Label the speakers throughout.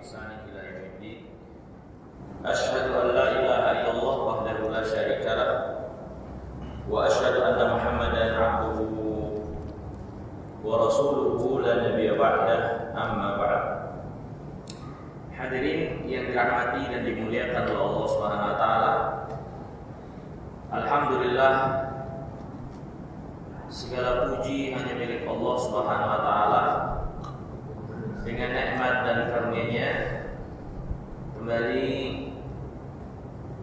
Speaker 1: بإحسان إلى يوم الدين. أشهد أن لا إله إلا الله وحده لا شريك له وأشهد أن محمدا عبده ورسوله لا نبي بعده أما بعد. Hadirin yang dirahmati dan dimuliakan oleh Allah Subhanahu wa taala. Alhamdulillah, segala puji hanya milik Allah Subhanahu wa taala. Dengan nikmat dan karunia-Nya kembali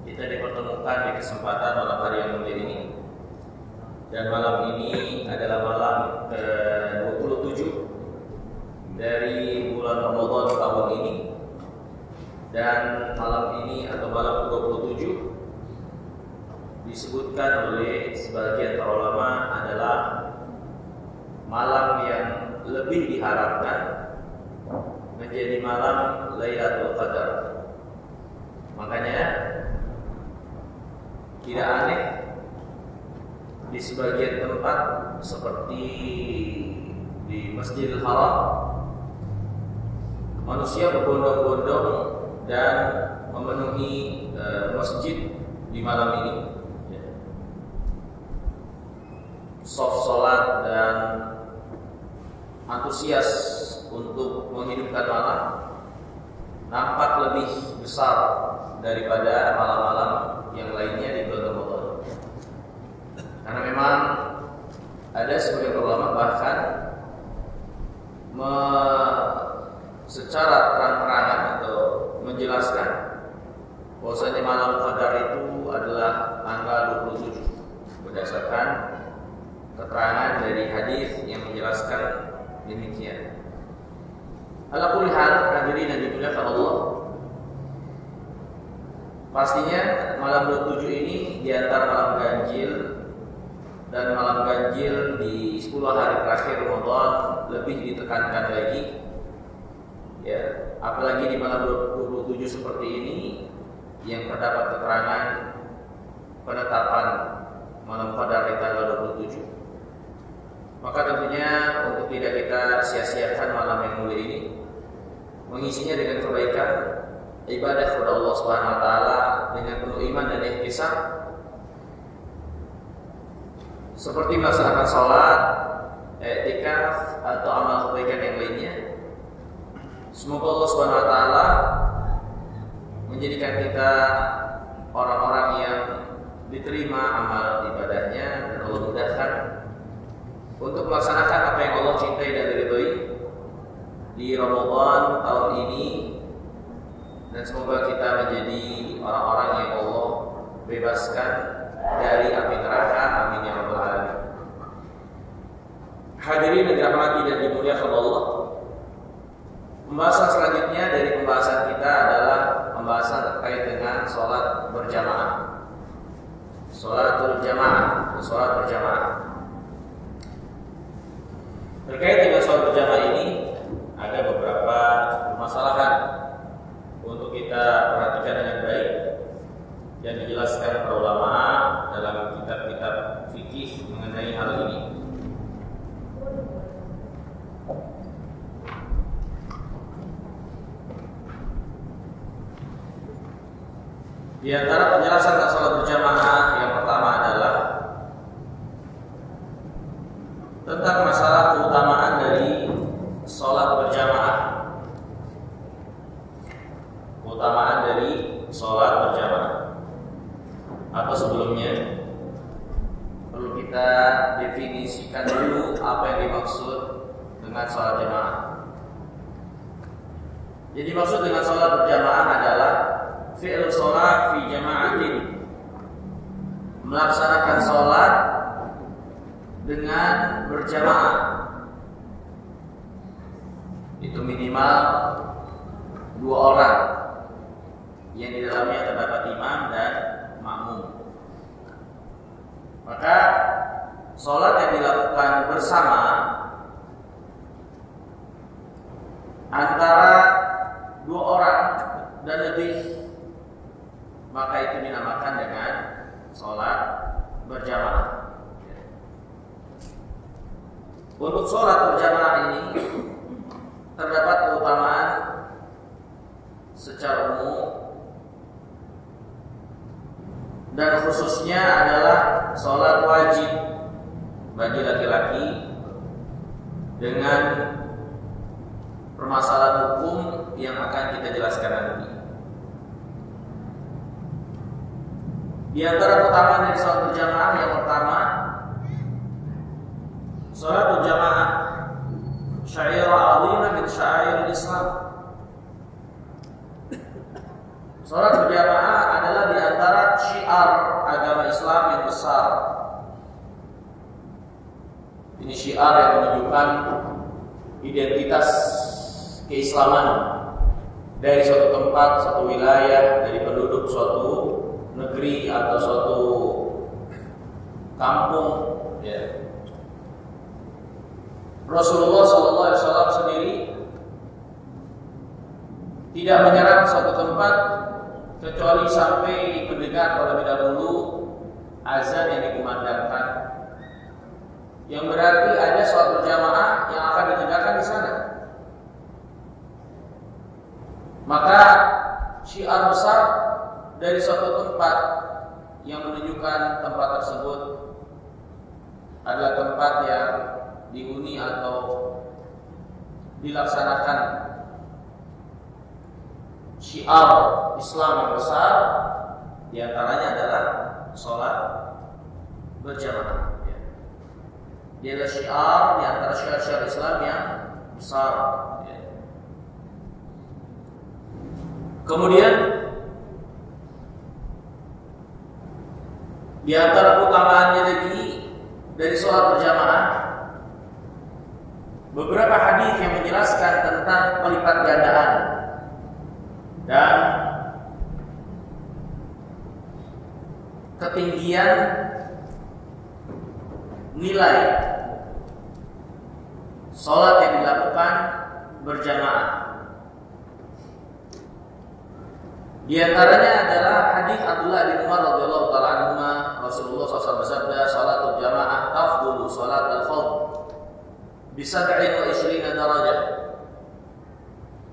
Speaker 1: kita dipertemukan di kesempatan malam hari yang mulia ini. Dan malam ini adalah malam ke-27 dari bulan Ramadan tahun ini. Dan malam ini atau malam ke-27 disebutkan oleh sebagian para ulama adalah malam yang lebih diharapkan menjadi malam Lailatul Qadar. Makanya tidak aneh di sebagian tempat seperti di Masjidil Haram manusia berbondong-bondong dan memenuhi masjid di malam ini. Soft salat dan antusias untuk menghidupkan malam nampak lebih besar daripada malam-malam yang lainnya di bulan Ramadan. Karena memang ada sebagian ulama bahkan secara terang-terangan atau menjelaskan bahwasanya malam Qadar itu adalah tanggal 27 berdasarkan keterangan dari hadis yang menjelaskan demikian. Ala kulli hal, hadirin yang dimuliakan Allah, pastinya malam 27 ini di antara malam ganjil dan malam ganjil di 10 hari terakhir Ramadan lebih ditekankan lagi. Ya, apalagi di malam 27 seperti ini yang terdapat keterangan penetapan malam Qadar di tanggal 27. Maka tentunya untuk tidak kita sia-siakan malam yang mulia ini, mengisinya dengan kebaikan, ibadah kepada Allah Subhanahu wa taala dengan penuh iman dan ihtisab, seperti melaksanakan salat, i'tikaf atau amal kebaikan yang lainnya. Semoga Allah Subhanahu wa taala menjadikan kita orang-orang yang diterima amal ibadahnya dan Allah mudahkan untuk melaksanakan apa yang Allah cintai dan ridhoi di Ramadan tahun ini, dan semoga kita menjadi orang-orang yang Allah bebaskan dari api neraka. Amin ya rabbal alamin. Hadirin yang dirahmati dan dimuliakan Allah, pembahasan selanjutnya dari pembahasan kita adalah pembahasan terkait dengan sholat berjamaah. Sholatul jamaah, sholat berjamaah. Terkait dengan sholat berjamaah ini ada beberapa permasalahan untuk kita perhatikan dengan baik yang dijelaskan para ulama dalam kitab-kitab fikih mengenai hal ini. Di antara penjelasan tentang sholat berjamaah yang pertama adalah tentang masalah keutamaan dari sholat berjamaah. Keutamaan dari sholat berjamaah. Atau sebelumnya perlu kita definisikan dulu apa yang dimaksud dengan sholat jamaah. Jadi maksud dengan sholat berjamaah adalah fi'l sholat fi jama'atin, melaksanakan sholat dengan berjamaah. Itu minimal 2 orang yang di dalamnya terdapat imam dan makmum. Maka sholat yang dilakukan bersama antara 2 orang dan lebih, maka itu dinamakan dengan sholat berjamaah. Untuk sholat berjamaah ini terdapat keutamaan secara umum dan khususnya adalah sholat wajib bagi laki-laki dengan permasalahan hukum yang akan kita jelaskan nanti. Di antara keutamaan dari sholat berjamaah yang pertama, sholat berjamaah syairah azimah min syair Islam. Sholat berjamaah adalah di antara syiar agama Islam yang besar. Ini syiar yang menunjukkan identitas keislaman dari suatu tempat, suatu wilayah, dari penduduk suatu negeri atau suatu kampung. Ya. Rasulullah SAW sendiri tidak menyerang suatu tempat kecuali sampai mendengar terlebih dahulu azan yang dikumandangkan, yang berarti ada sholat berjamaah yang akan ditegakkan di sana. Maka syiar besar dari suatu tempat yang menunjukkan tempat tersebut adalah tempat yang dihuni atau dilaksanakan syiar Islam yang besar, diantaranya adalah sholat berjamaah. Dia adalah syiar di antara syiar-syiar Islam yang besar. Kemudian di antara keutamaannya lagi dari sholat berjamaah, beberapa hadis yang menjelaskan tentang pelipat gandaan dan ketinggian nilai sholat yang dilakukan berjamaah. Di antaranya adalah hadis Abdullah bin Umar radhiyallahu taala anhuma, Rasulullah SAW bersabda, "Shalatul jamaah afdalu shalatul fardh bi 27 darajah."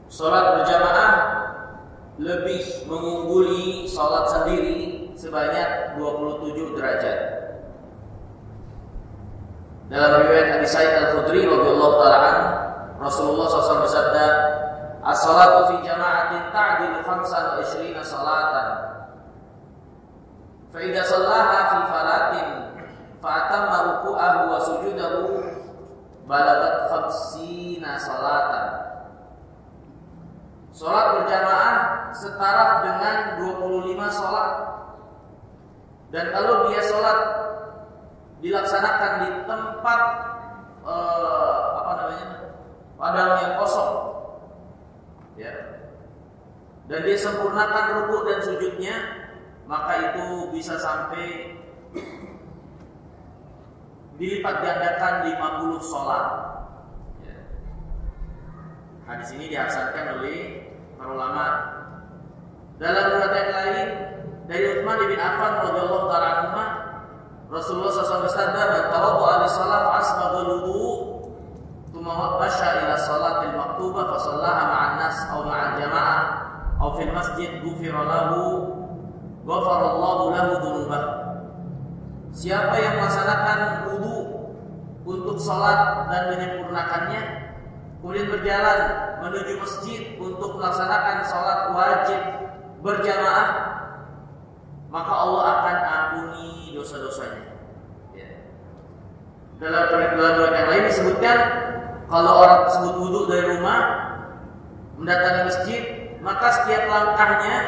Speaker 1: Salat berjamaah lebih mengungguli salat sendiri sebanyak 27 derajat. Dalam riwayat Abi Sa'id Al-Khudri radhiyallahu taala anhu, Rasulullah SAW bersabda, "As-salatu fi jama'atin ta'dilu 25 salatan. Fa idza shallaha fi falatin fa atamma ruku'ahu wa sujudahu balagat 50 salatan." Salat berjamaah setara dengan 25 salat. Dan kalau dia salat dilaksanakan di tempat padang yang kosong, ya, dan dia sempurnakan rukuk dan sujudnya, maka itu bisa sampai dilipat gandakan 50 sholat. Ya. Hadis ini dihasankan oleh para ulama. Dalam riwayat yang lain dari Utsman bin Affan radhiyallahu taala anhu, Rasulullah SAW bersabda, "Man tawadda'a lis-shalah fa asbagha al-wudu' thumma masya ila salatil maktubah fa shallaha ma'an nas aw ma'al jama'ah aw fil masjid ghufira lahu ghafarallahu lahu dzunubah." Siapa yang melaksanakan wudu untuk salat dan menyempurnakannya, kemudian berjalan menuju masjid untuk melaksanakan salat wajib berjamaah, maka Allah akan ampuni dosa-dosanya. Ya. Dalam riwayat yang lain disebutkan, kalau orang tersebut wudu dari rumah mendatangi masjid, maka setiap langkahnya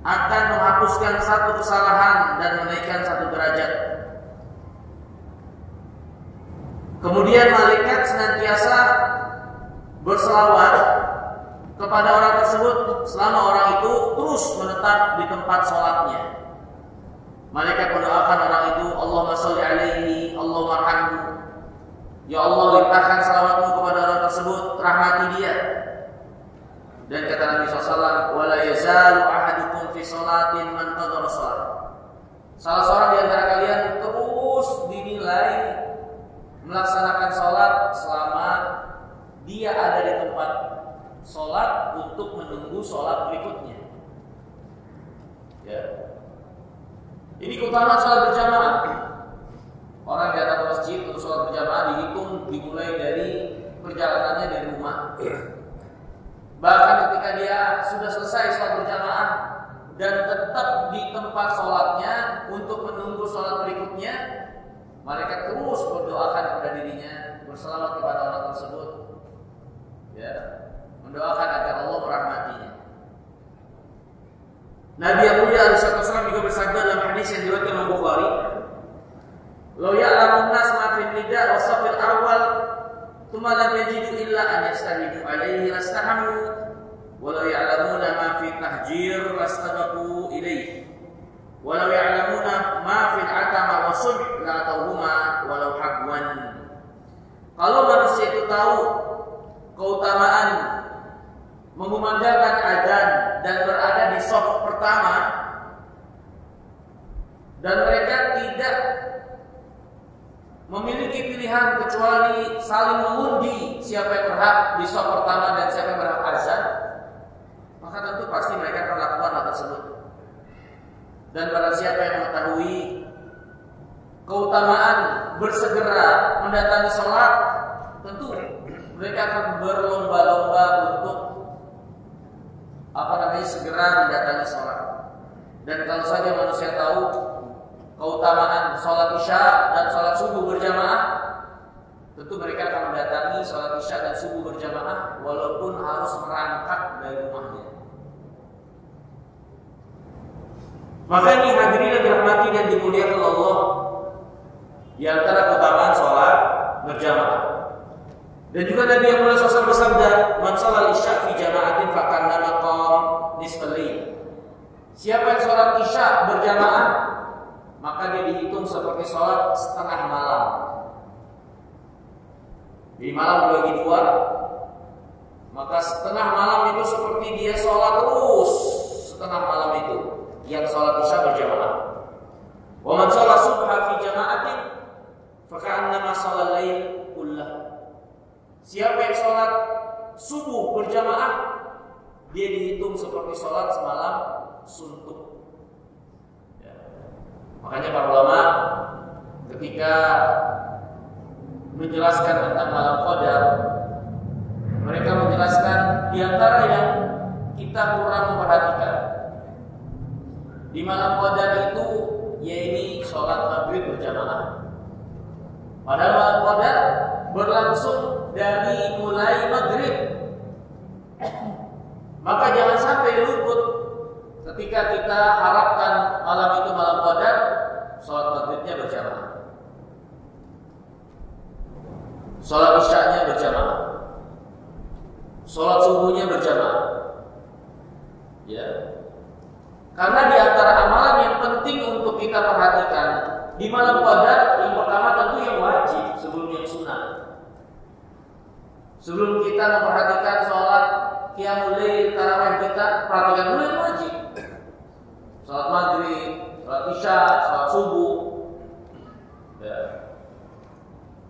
Speaker 1: akan menghapuskan satu kesalahan dan menaikkan satu derajat. Kemudian malaikat senantiasa berselawat kepada orang tersebut selama orang itu terus menetap di tempat sholatnya. Malaikat mendoakan orang itu, Allahumma sholli alaihi, Allahumma arhamhu. Ya Allah, limpahkan salawatmu kepada orang tersebut, rahmati dia. Dan kata Nabi SAW, wala yazalu ahadukum fi sholatin man tadhara shalah. Salah seorang di antara kalian terus dinilai melaksanakan sholat selama dia ada di tempat sholat untuk menunggu sholat berikutnya. Ya. Ini keutamaan sholat berjamaah. Orang datang ke masjid untuk sholat berjamaah dihitung dimulai dari perjalanannya dari rumah. Bahkan ketika dia sudah selesai sholat berjamaah dan tetap di tempat sholatnya untuk menunggu sholat berikutnya, mereka terus berdoakan kepada dirinya, berselawat kepada orang tersebut, ya, mendoakan agar Allah merahmatinya. Nabi yang mulia alaihi wasallam juga bersabda dalam hadis yang diriwayatkan Imam Bukhari, "Law ya'lamun nas ma fil nida' wa safil awal, thumma lam yajidu illa an yastahidu alaihi lastahamu, wa law ya'lamuna ma fi tahjir lastabaqu ilaihi, wa law ya'lamuna ma fil atama wa subh la tawhuma walau habwan." Kalau manusia itu tahu keutamaan mengumandangkan azan dan berada di shaf pertama, dan mereka tidak memiliki pilihan kecuali saling mengundi siapa yang berhak di shaf pertama dan siapa yang berhak azan, maka tentu pasti mereka akan melakukan hal tersebut. Dan barang siapa yang mengetahui keutamaan bersegera mendatangi sholat, tentu mereka akan berlomba-lomba untuk segera mendatangi sholat. Dan kalau saja manusia tahu keutamaan sholat isya dan sholat subuh berjamaah, tentu mereka akan mendatangi sholat isya dan subuh berjamaah walaupun harus merangkak dari rumahnya. Maka ini hadirin yang dirahmati dan dimuliakan Allah, di antara keutamaan sholat berjamaah. Dan juga Nabi yang mulia SAW bersabda, "Man sholal isya fi jama'atin fakannama qam nisfal lail." Siapa yang sholat isya berjamaah, maka dia dihitung seperti sholat setengah malam. Di malam dibagi dua, maka setengah malam itu seperti dia sholat terus setengah malam itu, yang sholat isya berjamaah. Wa man sholat subha fi jama'atin fakannama sholal lail kullah. Siapa yang sholat subuh berjamaah, dia dihitung seperti sholat semalam suntuk. Ya. Makanya para ulama ketika menjelaskan tentang malam qadar, mereka menjelaskan di antara yang kita kurang memperhatikan di malam qadar itu, yaitu sholat maghrib berjamaah. Padahal malam qadar berlangsung dari mulai maghrib. Maka jangan sampai luput ketika kita harapkan malam itu malam qadar, sholat maghribnya berjamaah, sholat isya'nya berjamaah, sholat subuhnya berjamaah. Ya. Karena di antara amalan yang penting untuk kita perhatikan di malam qadar, yang pertama tentu yang wajib sebelum yang sunnah. Sebelum kita memperhatikan sholat qiyamul lail, tarawih, kita perhatikan dulu yang wajib. Sholat maghrib, sholat isya, sholat subuh. Ya.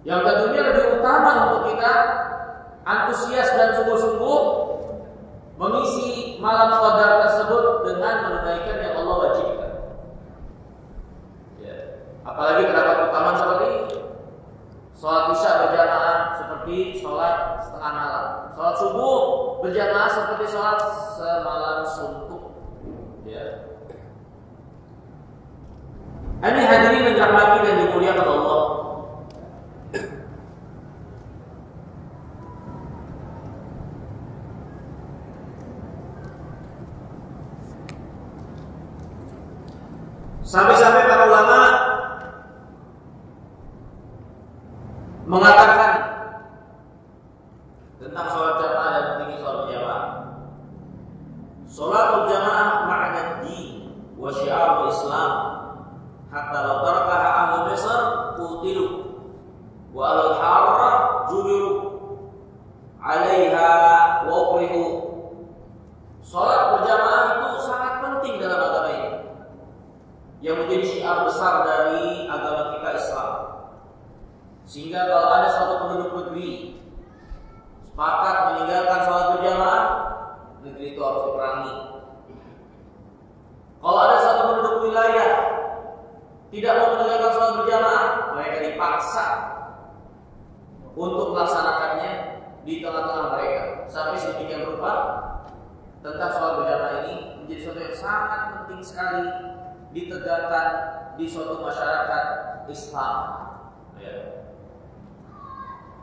Speaker 1: Yang tentunya lebih utama untuk kita antusias dan sungguh-sungguh mengisi malam qadar tersebut dengan menunaikan yang Allah wajibkan. Ya. Apalagi terdapat keutamaan seperti sholat isya berjamaah seperti sholat setengah malam, sholat subuh berjamaah seperti sholat semalam suntuk. Ya. Ini hadirin yang dirahmati dan dimuliakan Allah. Sampai-sampai para ulama mengatakan tentang sholat jamaah dan pentingnya sholat berjamaah. Sholatul jamaah ma'na din wa syiarul Islam, hatta law tarakaha ahlu Misr qutilu wa al-harra jubiru 'alaiha wa ukrihu. Sholat berjamaah itu sangat penting dalam agama ini, yang menjadi syiar besar dari agama kita Islam. Sehingga kalau ada suatu penduduk negeri sepakat meninggalkan sholat berjamaah, negeri itu harus diperangi. Kalau ada satu penduduk wilayah tidak mau menegakkan sholat berjamaah, mereka dipaksa untuk melaksanakannya di tengah-tengah mereka. Sampai sedemikian rupa tentang sholat berjamaah ini menjadi sesuatu yang sangat penting sekali ditegakkan di suatu masyarakat Islam. Ya.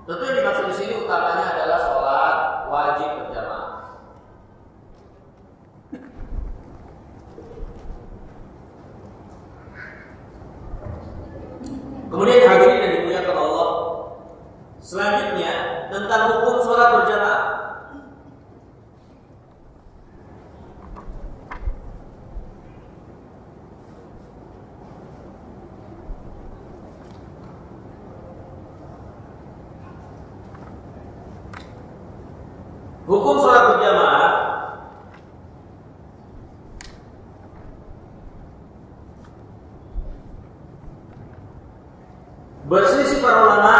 Speaker 1: Tentu yang dimaksud di sini utamanya adalah sholat wajib berjamaah. Kemudian hadirin yang dimuliakan Allah, selanjutnya tentang hukum sholat berjamaah. Hukum sholat berjamaah berselisih para ulama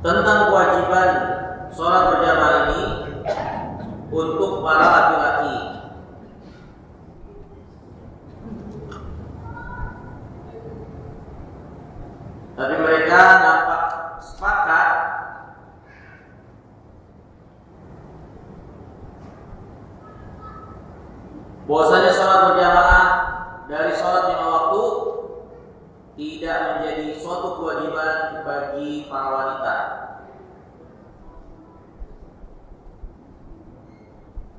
Speaker 1: tentang kewajiban sholat berjamaah ini untuk para laki-laki. Tapi mereka nampak sepakat bahwasanya sholat berjamaah dari sholat 5 waktu tidak menjadi suatu kewajiban bagi para wanita.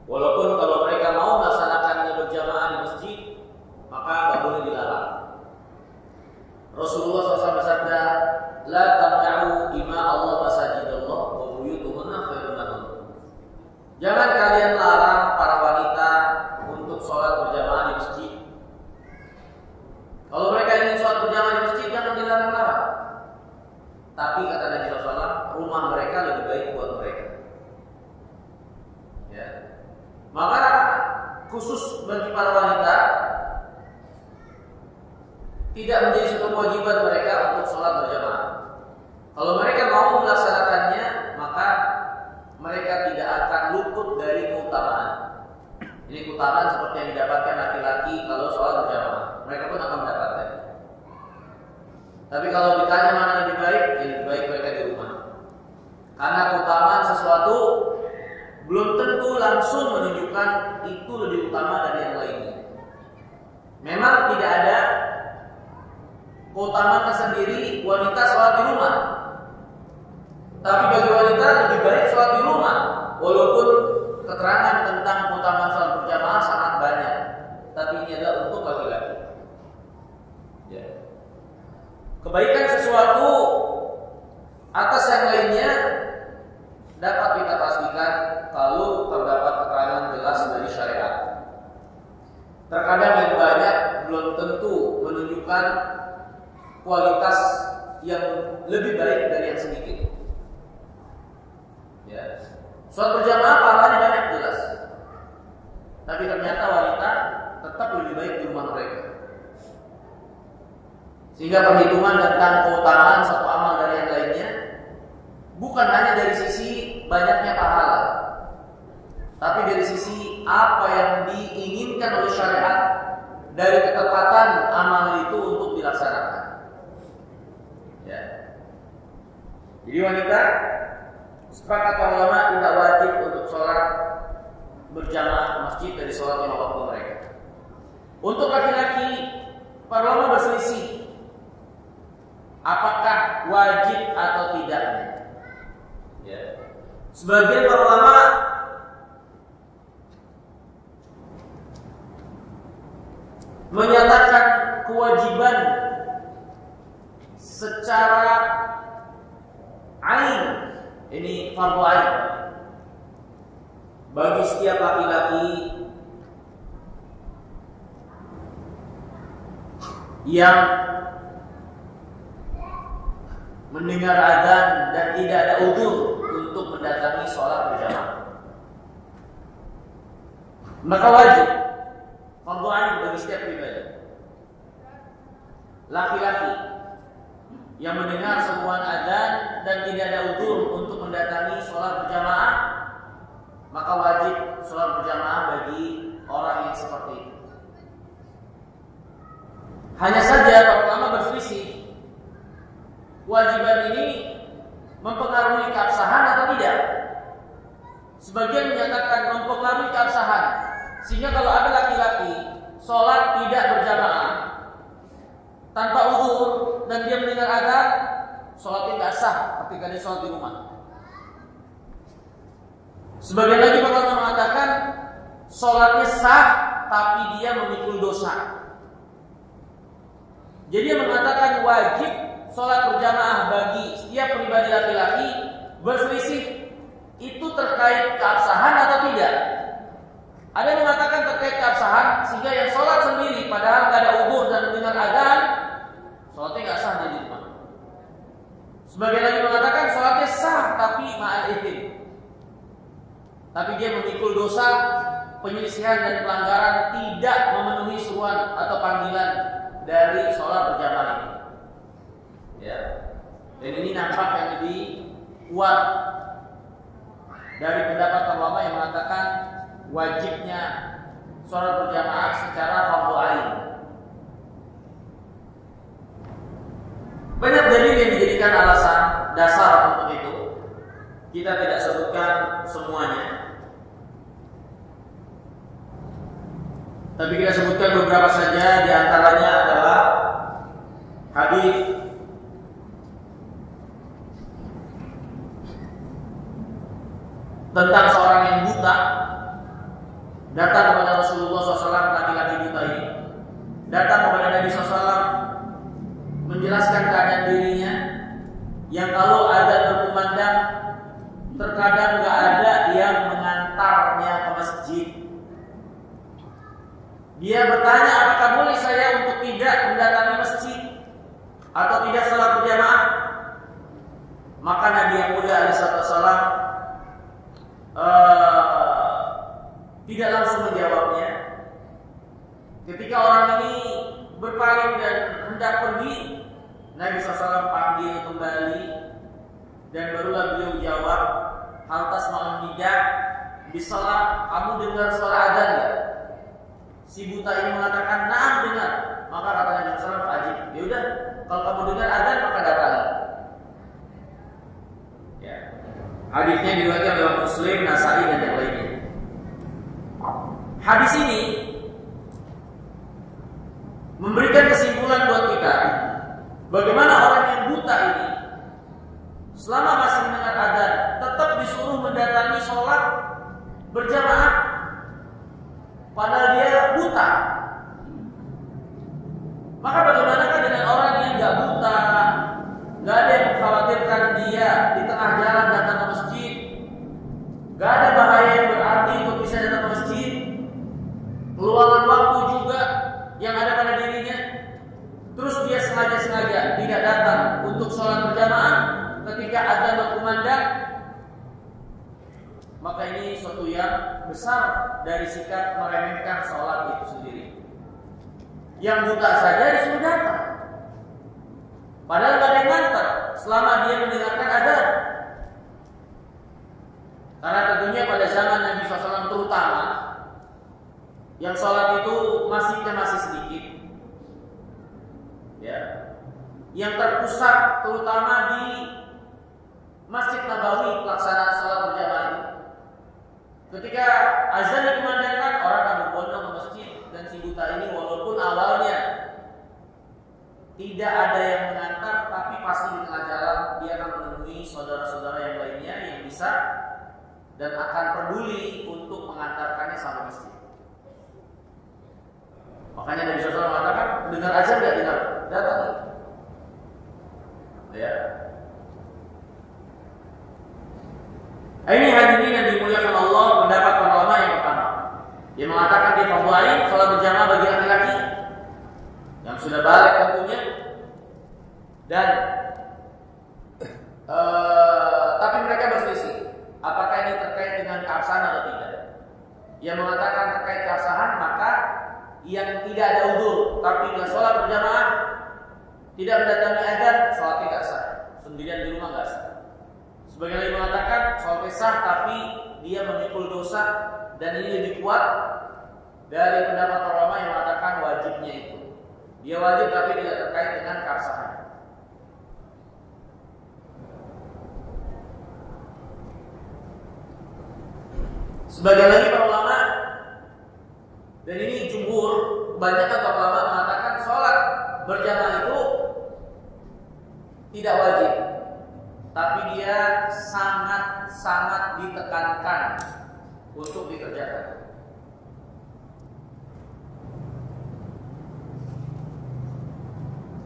Speaker 1: Walaupun kalau mereka mau melaksanakannya berjamaah di masjid, maka tidak boleh dilarang. Rasulullah SAW bersabda, "La tamna'u ima Allah masajidallah wa buyutuhunna khairun lahun." Jangan kalian larang para wanita untuk sholat berjamaah di masjid. Kalau mereka ingin sholat berjamaah di masjid, jangan dilarang-larang. Tapi kata Nabi SAW, rumah mereka lebih baik buat mereka. Ya. Maka khusus bagi para wanita tidak menjadi suatu kewajiban mereka untuk sholat berjamaah. Kalau mereka mau melaksanakannya, maka mereka tidak akan luput dari keutamaan. Ini keutamaan seperti yang didapatkan laki-laki kalau sholat berjamaah, mereka pun akan mendapatkan. Tapi kalau ditanya mana lebih baik, ya lebih baik mereka di rumah. Karena keutamaan sesuatu belum tentu langsung menunjukkan itu lebih utama dari yang lainnya. Memang tidak ada keutamaan tersendiri wanita sholat di rumah. Tapi bagi wanita lebih baik sholat di rumah, walaupun keterangan tentang keutamaan sholat berjamaah sangat banyak. Tapi ini adalah untuk laki-laki. Ya. Kebaikan sesuatu atas yang lainnya dapat kita pastikan kalau terdapat keterangan jelas dari syariat. Terkadang yang banyak belum tentu menunjukkan kualitas yang lebih baik dari yang sedikit. Ya. Sholat berjamaah pahalanya banyak jelas, tapi ternyata wanita tetap lebih baik di rumah mereka. Sehingga perhitungan tentang keutamaan satu amal dari yang lainnya bukan hanya dari sisi banyaknya pahala, tapi dari sisi apa yang diinginkan oleh syariat dari ketepatan amal itu untuk dilaksanakan. Ya. Jadi wanita, sepakat para ulama tidak wajib untuk sholat berjamaah ke masjid dari sholat 5 waktu mereka. Untuk laki-laki, para ulama berselisih apakah wajib atau tidaknya. Ya. Sebagian para ulama menyatakan kewajiban secara ain, ini fardu ain bagi setiap laki-laki yang mendengar azan dan tidak ada udzur untuk mendatangi sholat berjamaah. Maka wajib fardu ain bagi setiap pribadi. Laki-laki yang mendengar seruan azan dan tidak ada udzur untuk mendatangi sholat berjamaah, maka wajib sholat berjamaah bagi orang yang seperti itu. Hanya saja para ulama berselisih, kewajiban ini mempengaruhi keabsahan atau tidak. Sebagian menyatakan mempengaruhi keabsahan, sehingga kalau ada laki-laki sholat tidak berjamaah tanpa uzur dan dia mendengar azan, sholatnya tidak sah ketika dia sholat di rumah. Sebagian lagi bakal mengatakan sholatnya sah tapi dia memikul dosa. Jadi dia mengatakan wajib sholat berjamaah bagi setiap pribadi laki-laki, berselisih itu terkait keabsahan atau tidak. Ada yang mengatakan terkait keabsahan, sehingga yang sholat sendiri padahal tidak ada uzur dan mendengar azan, sholatnya nggak sah di rumah. Sebagian lagi mengatakan sholatnya sah tapi ma'al ithim, tapi dia memikul dosa, penyelisihan dan pelanggaran tidak memenuhi seruan atau panggilan dari sholat berjamaah ini. Ya. Dan ini nampak yang lebih kuat dari pendapat ulama yang mengatakan wajibnya sholat berjamaah secara fardhu ain. Banyak dalil yang dijadikan alasan dasar untuk itu. Kita tidak sebutkan semuanya, tapi kita sebutkan beberapa saja. Di antaranya adalah hadis tentang seorang yang buta datang kepada Rasulullah SAW. Laki-laki buta ini datang kepada Nabi SAW menjelaskan keadaan dirinya yang kalau ada berkumandang terkadang nggak ada yang mengantarnya ke masjid. Dia bertanya, apakah boleh saya untuk tidak mendatangi masjid atau tidak sholat berjamaah? Maka Nabi yang mulia alaihissalam tidak langsung menjawabnya. Ketika orang ini berpaling dan hendak pergi, Nabi SAW panggil kembali dan barulah beliau jawab, hal tasma'un nidah bisalah, kamu dengar suara azan ya? Si buta ini mengatakan, "Na'am dengar." Maka kata Nabi SAW, "Ajib, ya udah, kalau kamu dengar azan maka datang." Ya. Hadisnya diriwayatkan oleh Muslim, Nasai dan yang lainnya. Hadis ini memberikan kesimpulan buat kita bagaimana orang yang buta ini selama masih mendengar azan tetap disuruh mendatangi sholat berjamaah padahal dia buta. Maka bagaimanakah dengan orang yang nggak buta, nggak ada yang mengkhawatirkan dia di tengah jalan datang ke masjid, nggak ada bahaya yang berarti untuk bisa datang ke masjid, peluangan waktu juga yang ada pada dirinya, terus dia sengaja tidak datang untuk sholat berjamaah ketika azan berkumandang, maka ini suatu yang besar dari sikap meremehkan sholat itu sendiri. Yang buta saja disuruh datang, padahal gak ada yang nganter selama dia mendengarkan azan. Karena tentunya pada zaman Nabi SAW terutama, yang sholat itu masih sedikit, ya, yang terpusat terutama di Masjid Nabawi pelaksanaan sholat berjamaah itu. Ketika azan dikumandangkan, orang akan berbondong ke masjid, dan si buta ini walaupun awalnya tidak ada yang mengantar, tapi pasti di tengah jalan dia akan menemui saudara-saudara yang lainnya yang bisa dan akan peduli untuk mengantarkannya sampai masjid. Makanya Nabi SAW mengatakan, dengar azan nggak dengar, datang. Ya. Ini hadirin yang dimuliakan Allah, pendapat para ulama yang pertama, yang mengatakan dia fardhu ain sholat berjamaah bagi laki-laki yang sudah balik tentunya, dan tapi mereka berselisih apakah ini terkait dengan keabsahan atau tidak. Yang mengatakan terkait keabsahan, maka yang tidak ada uzur tapi tidak sholat berjamaah, tidak mendatangi azan, sholatnya tidak sah, sendirian di rumah nggak sah. Sebagian lagi mengatakan sholatnya sah tapi dia memikul dosa, dan ini lebih kuat dari pendapat ulama yang mengatakan wajibnya itu. Dia wajib tapi tidak terkait dengan keabsahan. Sebagian lagi para ulama, dan ini jumhur, kebanyakan para ulama mengatakan sholat berjamaah itu tidak wajib, tapi dia sangat ditekankan untuk dikerjakan.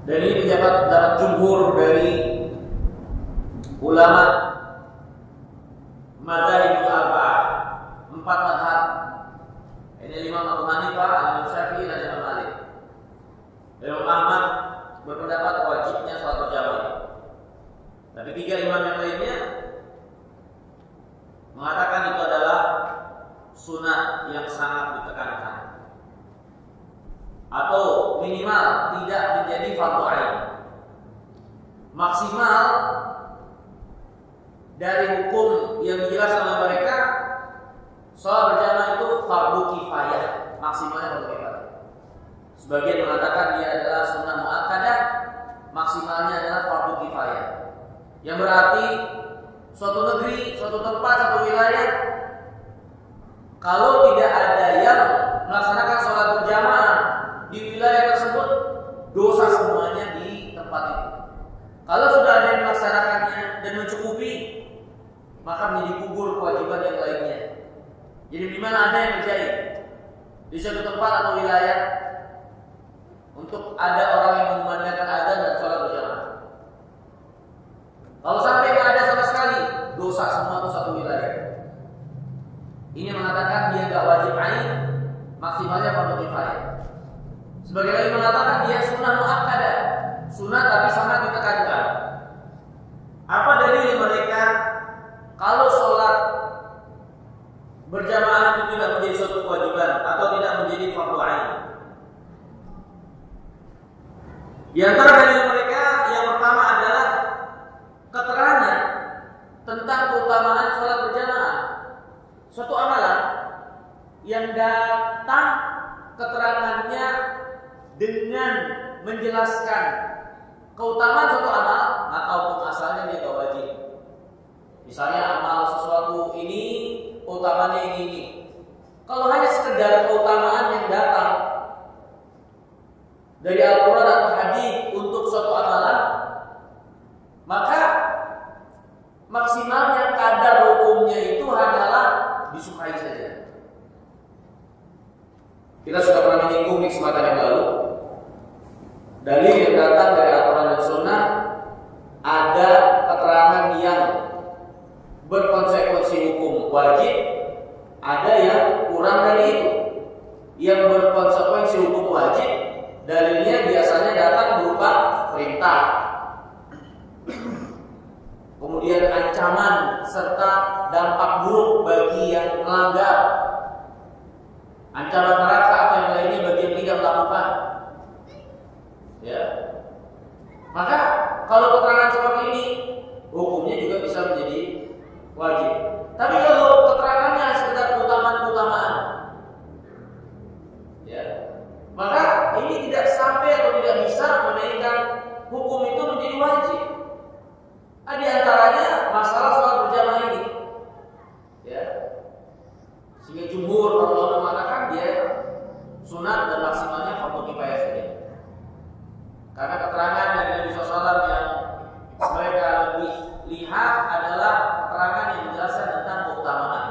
Speaker 1: Dan ini pendapat jumhur dari ulama madzhabul arba'ah, 4 mazhab. Ini Imam Abu Hanifah, Imam Syafi'i, dan Imam Malik. Imam Ahmad berpendapat wajibnya sholat berjamaah. Tapi 3 imam yang lainnya mengatakan itu adalah sunnah yang sangat ditekankan, atau minimal tidak menjadi fardu ain. Maksimal dari hukum yang dijelaskan oleh mereka, sholat berjamaah itu fardu kifayah, maksimalnya fardu kifayah. Sebagian mengatakan dia adalah sunnah muakkadah, maksimalnya adalah fardu kifayah. Yang berarti suatu negeri, suatu tempat, suatu wilayah, kalau tidak ada yang melaksanakan sholat berjamaah di wilayah tersebut, dosa semuanya di tempat itu. Kalau sudah ada yang melaksanakannya dan mencukupi, maka menjadi gugur kewajiban yang lainnya. Jadi di mana ada yang berjahit di suatu tempat atau wilayah untuk ada orang yang mengumandangkan adzan dan sholat berjamaah. Kalau sampai tidak ada sama sekali, dosa semua itu satu wilayah. Ini mengatakan dia tidak wajib ain, maksimalnya fardu kifayah. Sebagian lagi mengatakan dia sunnah muakkadah, sunnah tapi sangat ditekankan. Apa dalil mereka kalau sholat berjamaah itu tidak menjadi suatu kewajiban atau tidak menjadi fardu ain? Di antara dalil mereka yang pertama adalah keterangan tentang keutamaan sholat berjamaah. Suatu amalan yang datang keterangannya dengan menjelaskan keutamaan suatu amal, maka hukum asalnya dia tidak wajib. Misalnya amal sesuatu ini utamanya ini. Kalau hanya sekedar keutamaan yang datang dari Al-Quran atau hadis untuk suatu amalan, maka maksimalnya kadar hukumnya itu hanyalah disukai saja. Kita sudah pernah menyinggung di kesempatan yang lalu, dalil yang datang dari Al-Quran dan Sunnah ada keterangan yang berkonsekuensi hukum wajib, ada yang kurang dari itu. Yang berkonsekuensi hukum wajib, dalilnya biasanya datang berupa perintah, kemudian ancaman serta dampak buruk bagi yang melanggar, ancaman neraka atau yang lainnya bagi yang tidak melakukan. Ya, maka kalau keterangan seperti ini, hukumnya juga bisa menjadi wajib. Tapi kalau keterangannya sekedar keutamaan, ya, maka ini tidak sampai atau tidak bisa menaikkan hukum itu menjadi wajib. Di antaranya masalah sholat berjamaah ini, ya, sehingga jumhur para ulama mengatakan dia sunat dan maksimalnya fardu kifayah saja. Karena keterangan dari Nabi SAW yang mereka lebih lihat adalah keterangan yang menjelaskan tentang keutamaan.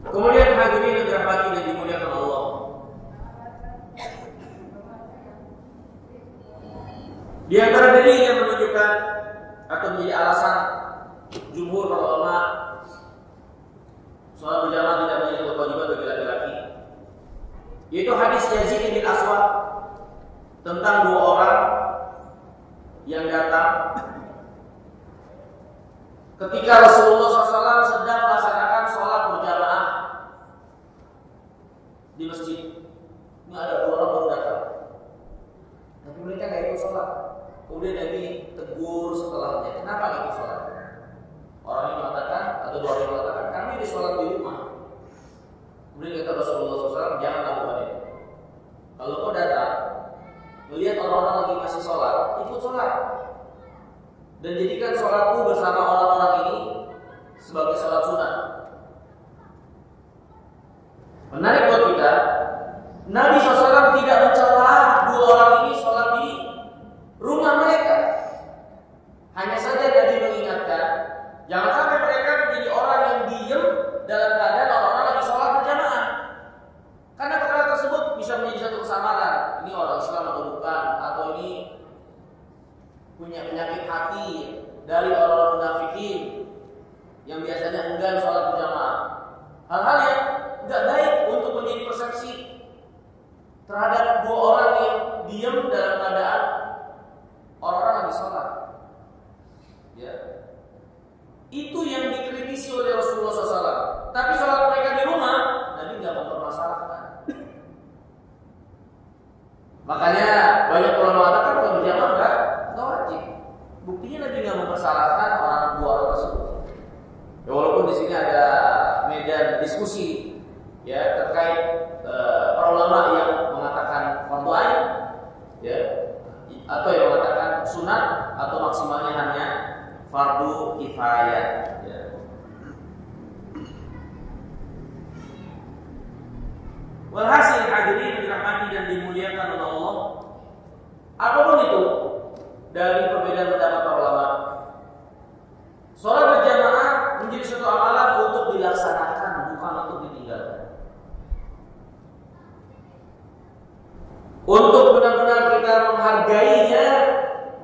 Speaker 1: Kemudian hadirin yang dirahmati dan dimuliakan Allah, di antara dalil yang menunjukkan atau menjadi alasan jumhur para ulama sholat berjamaah tidak menjadi kewajiban bagi laki-laki, yaitu hadis Yazid bin Aswad tentang 2 orang yang datang ketika Rasulullah SAW sedang melaksanakan sholat berjamaah di masjid. kemudian Nabi tegur setelahnya, kenapa lagi sholat? Orang ini mengatakan, atau dua orang mengatakan, kami di sholat di rumah. Kemudian kata Rasulullah SAW, jangan lakukan itu. Kalau kau datang, melihat orang-orang lagi masih sholat, ikut sholat. Dan jadikan sholatku bersama orang-orang ini sebagai sholat sunnah. Menarik buat kita, Nabi SAW tidak mencela dua orang ini sholat di rumah mereka. Hanya saja Nabi mengingatkan, jangan sampai mereka menjadi orang yang diam dalam keadaan orang-orang lagi sholat berjamaah. Karena perkara tersebut bisa menjadi satu kesamaran. Ini orang Islam atau bukan, atau ini punya penyakit hati dari orang munafikin yang biasanya enggan sholat berjamaah. Hal-hal yang tidak baik untuk menjadi persepsi terhadap dua orang yang diam dalam keadaan orang-orang lagi sholat. Ya, itu yang dikritisi oleh Rasulullah SAW. Tapi sholat mereka di rumah, Nabi nggak mempermasalahkan. Makanya banyak ulama mengatakan kalau berjamaah nggak wajib. Buktinya Nabi nggak mempersalahkan dua orang tersebut. Ya, walaupun di sini ada medan diskusi ya terkait para ulama yang mengatakan fardu ain, ya, atau yang mengatakan sunat, atau maksimalnya hanya fardu kifayah. Ya. Walhasil hadirin dirahmati dan dimuliakan oleh Allah, apapun itu dari perbedaan pendapat para ulama, sholat berjamaah menjadi suatu amalan untuk dilaksanakan, bukan untuk ditinggalkan. Untuk benar-benar kita menghargainya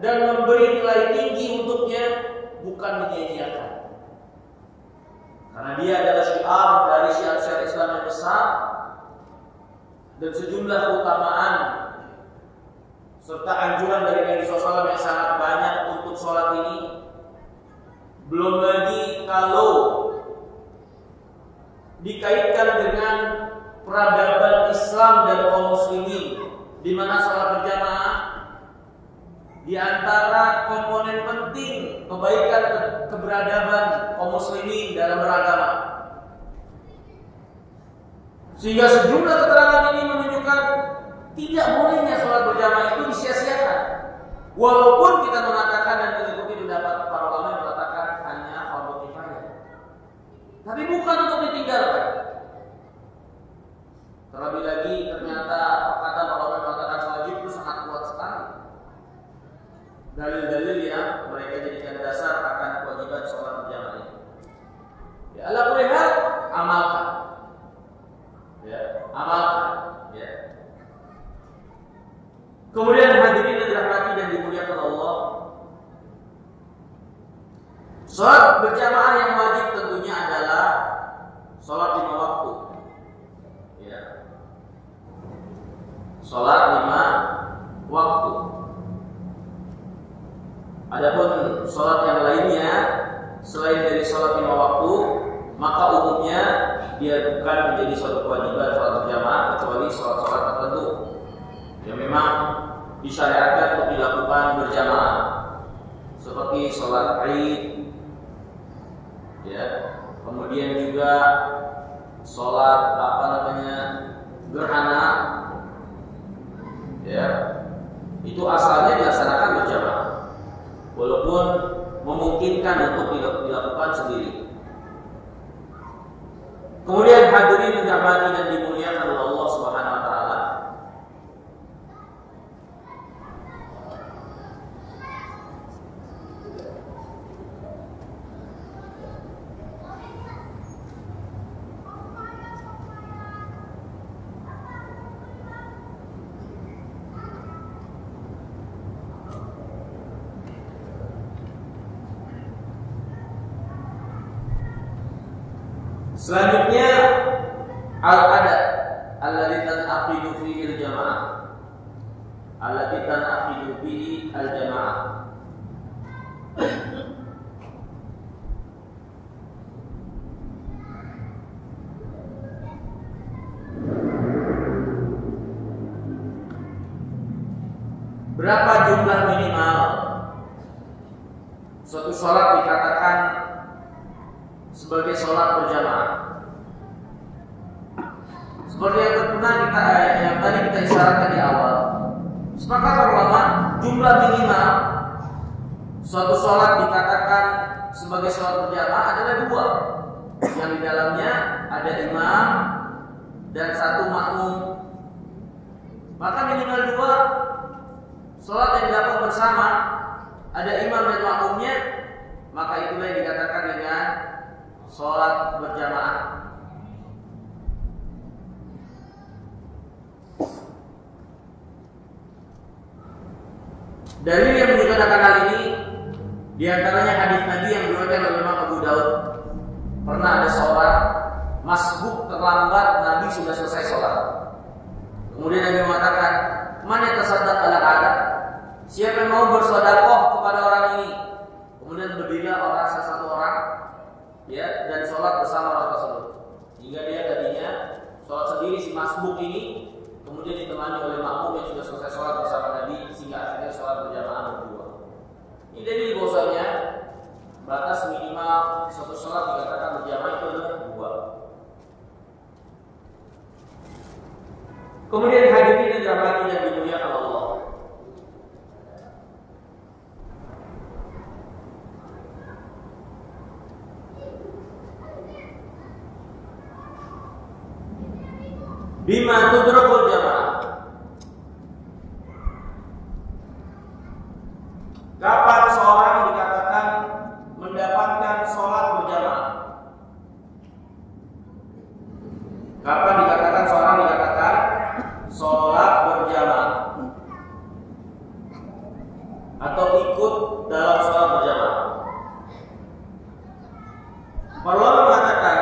Speaker 1: dan memberi nilai tinggi untuknya, bukan menyia-nyiakan. Karena dia adalah syiar dari syiar-syiar Islam yang besar dan sejumlah keutamaan serta anjuran dari Nabi SAW yang sangat banyak untuk sholat ini. Belum lagi kalau dikaitkan dengan peradaban Islam dan kaum muslimin, di mana sholat berjamaah di antara komponen penting kebaikan keberadaban kaum muslimin dalam beragama. Sehingga sejumlah keterangan ini menunjukkan tidak bolehnya sholat berjamaah itu disia-siakan. Walaupun kita mengatakan dan mengikuti pendapat para ulama yang mengatakan hanya fardu kifayah, tapi bukan untuk ditinggalkan. Terlebih lagi ternyata kata para ulama yang mengatakan wajib itu sangat kuat sekali. Dalil-dalil yang mereka jadikan dasar akan kewajiban sholat berjamaah ini. Ya, ala kulli hal, amalkan. Ya, amalkan. Ya. Kemudian hadirin yang dirahmati dan dimuliakan Allah, sholat berjamaah yang wajib tentunya adalah sholat 5 waktu. Ya. Sholat 5 waktu. Adapun sholat yang lainnya selain dari sholat 5 waktu, maka umumnya dia bukan menjadi suatu kewajiban sholat berjamaah kecuali sholat-sholat tertentu yang memang disyariatkan untuk dilakukan berjamaah, seperti sholat Id, ya, kemudian juga sholat gerhana, ya, itu asalnya dilaksanakan berjamaah, walaupun memungkinkan untuk dilakukan sendiri. Kemudian hadirin yang dirahmati dan dimuliakan oleh Allah Subhanahu wa taala, selanjutnya al-adat allati tanaqidu fihi al-jamaah. Allati tanaqidu fihi al-jamaah. Berapa jumlah minimal sebagai sholat berjamaah. Seperti yang tadi kita isyaratkan di awal, sepakat para ulama jumlah minimal suatu sholat dikatakan sebagai sholat berjamaah adalah 2, yang di dalamnya ada imam dan 1 makmum. Maka minimal 2 sholat yang dilakukan bersama, ada imam dan makmumnya, maka itulah yang dikatakan dengan sholat berjamaah. Dalil yang menunjukkan akan hal ini diantaranya hadis Nabi yang diriwayatkan oleh Imam Abu Daud. Pernah ada seorang masbuk terlambat, Nabi sudah selesai sholat. Kemudian Nabi mengatakan, "Man yatasaddaq ala hada?" Siapa yang mau bersedekah kepada orang ini? Kemudian berdirilah salah satu orang, ya, dan sholat bersama orang tersebut. Hingga dia tadinya sholat sendiri si masbuk ini, kemudian ditemani oleh makmum yang sudah selesai sholat bersama Nabi, sehingga akhirnya sholat berjamaah berdua. Ini dari bahwasanya batas minimal suatu sholat dikatakan berjamaah itu adalah 2. Kemudian hadirin yang dirahmati dan dimuliakan Allah, bima tudrakul jamaah. Kapan seorang dikatakan mendapatkan sholat berjamaah? Kapan dikatakan seorang sholat berjamaah atau ikut dalam sholat berjamaah? Para ulama mengatakan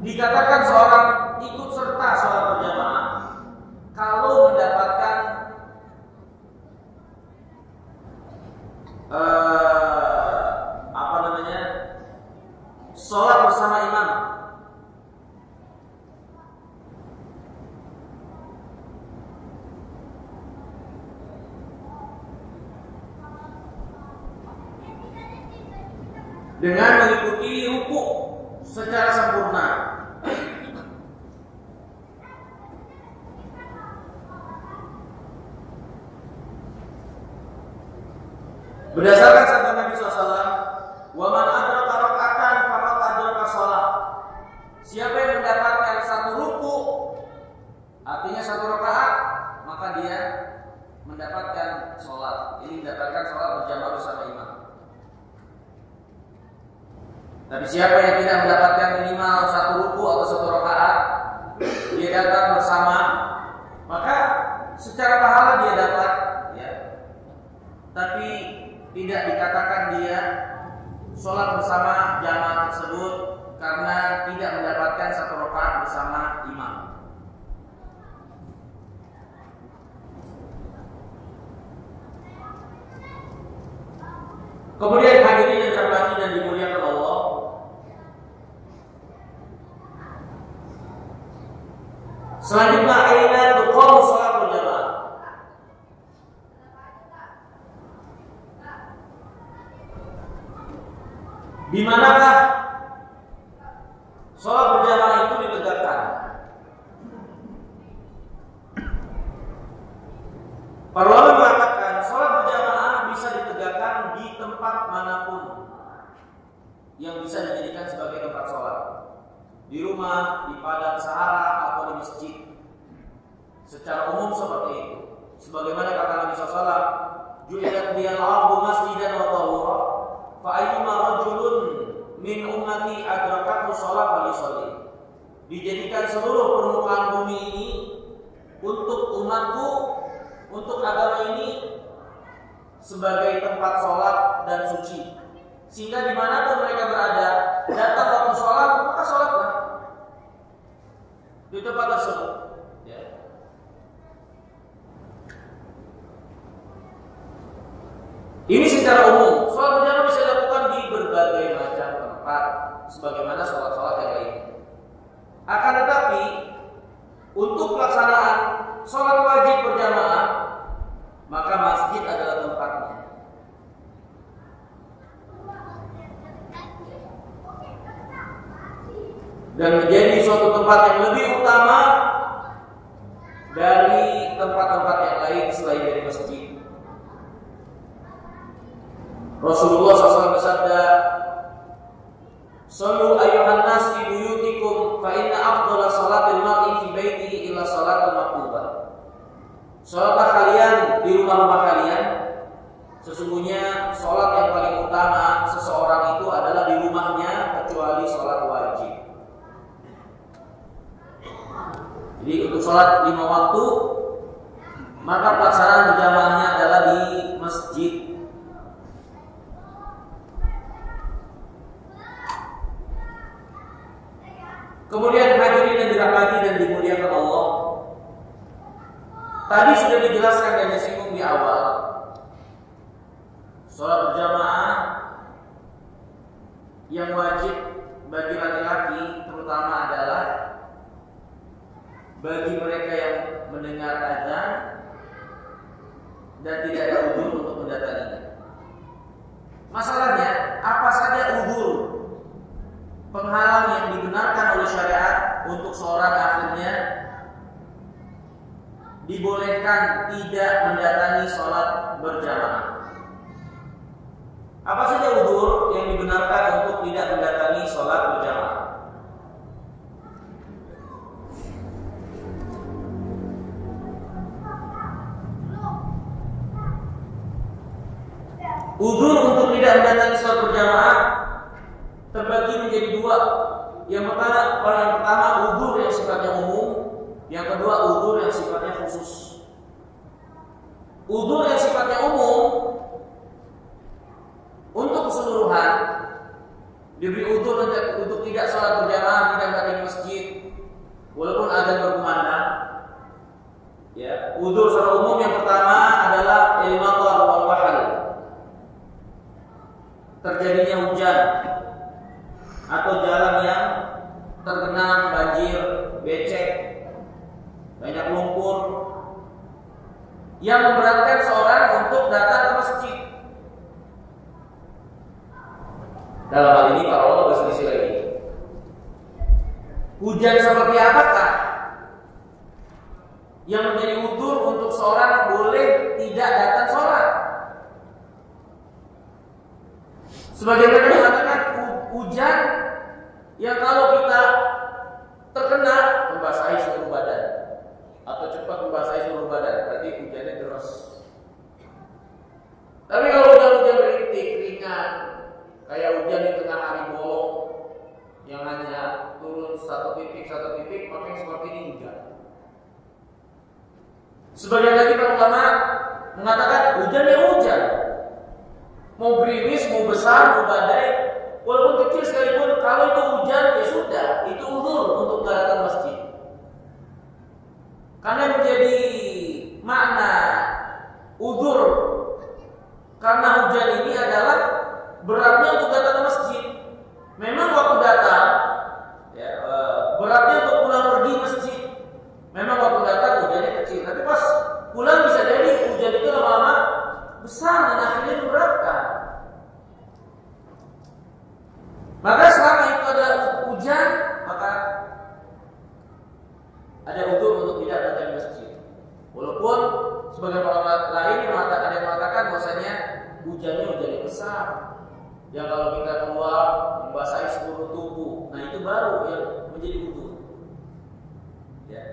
Speaker 1: dikatakan seorang ikut serta sholat berjamaah kalau mendapatkan sholat bersama imam. Dengan mengikuti ruku secara sempurna. Berdasarkan sabda Nabi SAW, "Wa man adraka raka'atan faqad adraka shalah." Siapa yang mendapatkan 1 ruku, artinya 1 rakaat, maka dia mendapatkan sholat. Ini mendapatkan sholat berjamaah bersama imam. Tapi siapa yang tidak mendapatkan minimal 1 ruku atau 1 rakaat, dia datang bersama, maka secara pahala dia dapat, ya. Tapi tidak dikatakan dia sholat bersama jamaah tersebut karena tidak mendapatkan 1 rakaat bersama imam. Kemudian hadirin yang terhormati dan dimuliakan Allah, selanjutnya aina tuqamu sholat berjamaah. Di manakah sholat berjamaah itu ditegakkan? Para ulama mengatakan sholat berjamaah bisa ditegakkan di tempat manapun yang bisa dijadikan sebagai tempat sholat. Di rumah, di padang sahara, atau di masjid. Secara umum seperti itu. Sebagaimana kata Nabi SAW, "Ju'ilat liyal ardu masjidan wa tahura, fa ayyuma rajulun min ummati adrakathu shalah falyusalli." Dijadikan seluruh permukaan bumi ini untuk umatku, untuk agama ini sebagai tempat sholat dan suci. Sehingga dimanapun mereka berada, datang waktu sholat, maka sholatlah di tempat tersebut. Ya. Ini secara umum. Sholat berjamaah bisa dilakukan di berbagai macam tempat, sebagaimana sholat-sholat yang lain. Akan tetapi, untuk pelaksanaan sholat wajib berjamaah, maka masjid adalah tempatnya. dan menjadi suatu tempat yang lebih utama dari tempat-tempat yang lain selain dari masjid. Rasulullah SAW bersabda, "Sallu ayyuhan nas fi buyutikum fa inna afdhala salatil mar'i fi baitihi illa salatul maktubah." Salatlah kalian di rumah-rumah kalian. Sesungguhnya salat yang paling utama seseorang itu adalah di rumahnya kecuali salat wajib. Jadi untuk salat 5 waktu, maka pelaksanaan berjamaahnya adalah di masjid. Kemudian hadirin yang dirahmati dan dimuliakan Allah, tadi sudah dijelaskan dan disinggung di awal, salat berjamaah yang wajib bagi laki-laki terutama adalah bagi mereka yang mendengar azan dan tidak ada udzur untuk mendatanginya. Masalahnya, apa saja udzur penghalang yang dibenarkan oleh syariat untuk seorang akhirnya dibolehkan tidak mendatangi sholat berjamaah? Apa saja udzur yang dibenarkan untuk tidak mendatangi sholat berjamaah? Udzur untuk tidak mendatangi sholat berjamaah terbagi menjadi 2. Yang pertama udzur yang sifatnya umum, yang kedua udzur yang sifatnya khusus. Udzur yang sifatnya umum untuk keseluruhan, diberi udzur untuk tidak sholat berjamaah, tidak mendatangi masjid walaupun azan berkumandang. Ya, udzur secara umum yang pertama adalah al-matar wal wahal, terjadinya hujan atau jalan yang tergenang banjir, becek, banyak lumpur yang memberatkan seorang untuk datang ke masjid. Dalam hal ini para ulama berselisih lagi. Hujan seperti apakah yang menjadi udzur untuk seorang boleh tidak datang sholat? Sebagian mereka mengatakan hujan yang kalau kita terkena membasahi seluruh badan atau cepat membasahi seluruh badan, berarti hujannya deras. Tapi kalau hujan-hujan rintik, ringan, kayak hujan di tengah hari bolong yang hanya turun satu titik, maka seperti ini hujan. Sebagian lagi para ulama mengatakan hujan ya hujan, mau gerimis, mau besar, mau badai, walaupun kecil sekalipun, kalau itu hujan ya sudah, itu udzur untuk datang masjid. Karena menjadi makna udzur karena hujan ini adalah beratnya untuk datang ke masjid. Memang waktu datang, ya, beratnya untuk pulang pergi masjid. Memang waktu datang hujannya kecil, tapi pas pulang bisa jadi hujan itu lama-lama besar dan akhirnya memberatkan. Maka selama itu ada hujan, maka ada udzur untuk tidak datang ke masjid. Walaupun sebagian ulama lain ada yang mengatakan bahwasanya hujannya hujan besar, yang kalau kita keluar membasahi seluruh tubuh, nah itu baru yang menjadi udzur. Ya.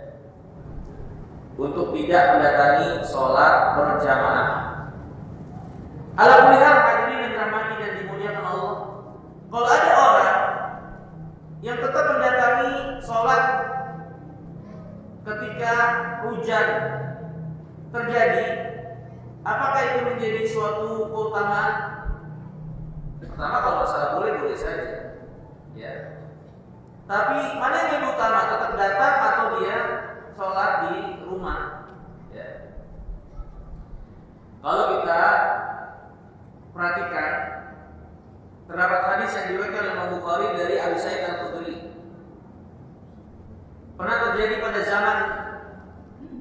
Speaker 1: Untuk tidak mendatangi sholat berjamaah. Alhamdulillah hadirin yang dirahmati dan dimuliakan Allah. Kalau ada orang yang tetap mendatangi sholat ketika hujan terjadi, apakah itu menjadi suatu keutamaan? Pertama, kalau masalah boleh saja, ya. Tapi mana yang lebih utama, tetap datang atau dia sholat di rumah? Ya. Kalau kita perhatikan, terdapat hadis yang diriwayatkan oleh Imam Bukhari dari Abu Sa'id Al-Khudri. Pernah terjadi pada zaman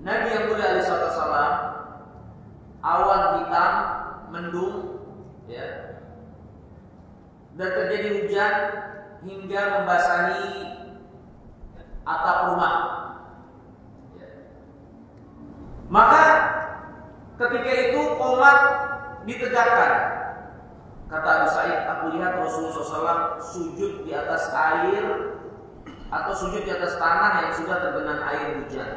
Speaker 1: Nabi yang mulia alaihi wasallam, awan hitam mendung, ya, dan terjadi hujan hingga membasahi atap rumah. Maka ketika itu qomat ditegakkan. Kata Abu Sa'id, aku lihat Rasulullah SAW sujud di atas air atau sujud di atas tanah yang sudah tergenang air hujan,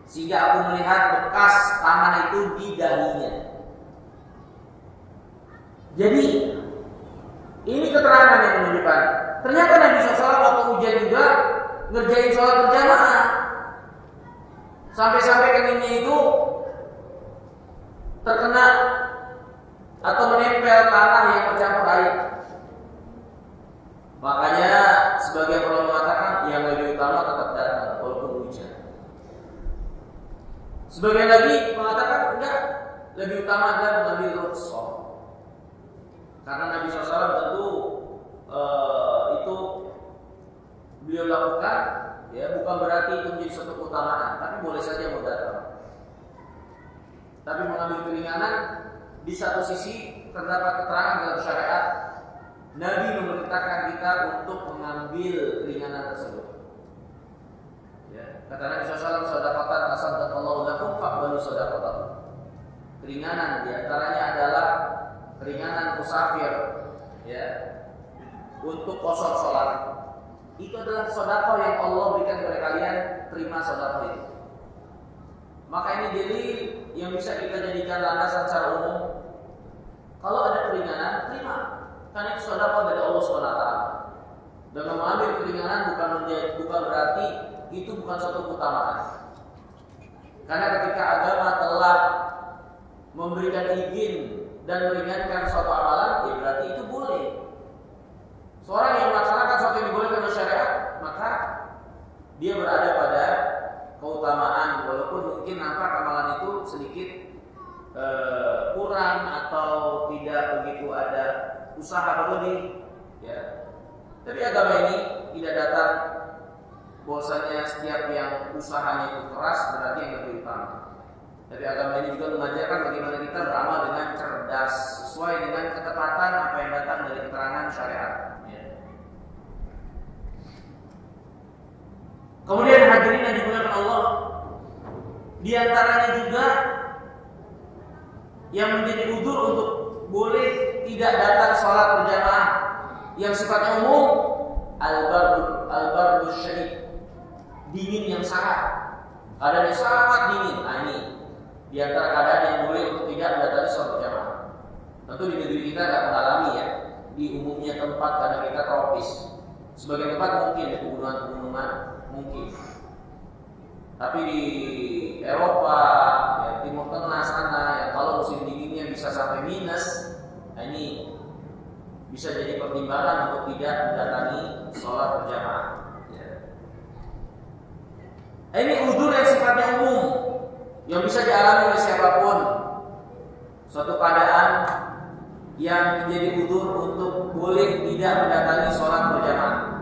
Speaker 1: sehingga aku melihat bekas tanah itu di dahinya. Jadi ini keterangan yang menunjukkan ternyata Nabi SAW waktu hujan juga ngerjain sholat berjamaah, sampai-sampai keningnya itu terkena atau menempel tanah yang bercampur air. Makanya sebagian ulama mengatakan yang lebih utama tetap datang walaupun hujan. Sebagian lagi mengatakan enggak, lebih utama adalah mengambil rukhsah. Karena Nabi SAW tentu itu beliau lakukan, ya, bukan berarti itu menjadi suatu keutamaan, tapi boleh saja mau datang. Tapi mengambil keringanan, di satu sisi terdapat keterangan dalam syariat Nabi memerintahkan kita untuk mengambil keringanan tersebut. Ya, kata Nabi SAW, "Shadaqatan tasaddaqallahu lakum faqbalu shadaqatahu." Keringanan diantaranya adalah keringanan musafir, ya, untuk kosong sholat. Itu adalah sedekah yang Allah berikan kepada kalian, terima sedekah itu. Maka ini jadi yang bisa kita jadikan landasan secara umum. Kalau ada keringanan, terima. Karena itu sedekah dari Allah SWT. Dengan mengambil keringanan bukan berarti itu bukan suatu keutamaan. Karena ketika agama telah memberikan izin dan meringankan suatu amalan, ya berarti itu boleh. Seorang yang melaksanakan sesuatu yang dibolehkan oleh syariat, maka dia berada pada keutamaan, walaupun mungkin nampak amalan itu sedikit kurang atau tidak begitu ada usaha berlebih, ya. Tapi agama ini tidak datang bahwasanya setiap yang usahanya itu keras berarti yang lebih utama. Tapi agama ini juga mengajarkan bagaimana kita beramal dengan cerdas sesuai dengan ketepatan apa yang datang dari keterangan syariat. Kemudian hadirin yang dimuliakan Allah, di antaranya juga yang menjadi udzur untuk boleh tidak datang sholat berjamaah yang sifatnya umum, al-bardu syadid, dingin yang sangat, keadaan yang sangat dingin. Nah, ini di antara keadaan yang boleh untuk tidak mendatangi sholat berjamaah. Tentu di negeri kita tidak mengalami, ya, di umumnya tempat karena kita tropis. Sebagian tempat mungkin di pegunungan mungkin, tapi di Eropa, ya, Timur Tengah sana, ya, kalau musim dinginnya bisa sampai minus, nah ini bisa jadi pertimbangan untuk tidak mendatangi sholat berjamaah. Ya. Ini udzur yang sifatnya umum, yang bisa dialami oleh siapapun. Suatu keadaan yang menjadi udzur untuk boleh tidak mendatangi sholat berjamaah.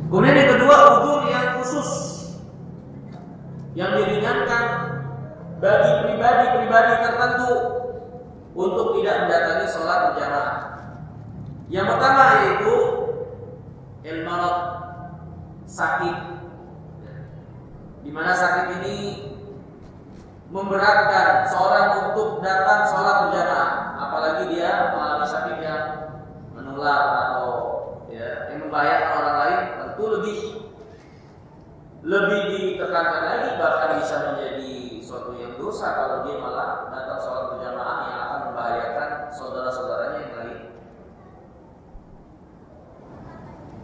Speaker 1: Kemudian yang kedua, udzur yang khusus yang diringankan bagi pribadi-pribadi tertentu untuk tidak mendatangi sholat berjamaah. Yang pertama yaitu al-marad, sakit, di mana sakit ini memberatkan seorang untuk datang sholat berjamaah, apalagi dia mengalami sakit yang menular atau, ya, yang membahayakan orang lain. Itu lebih ditekankan lagi, bahkan bisa menjadi suatu yang dosa kalau dia malah datang sholat berjamaah yang akan membahayakan saudara-saudaranya yang lain.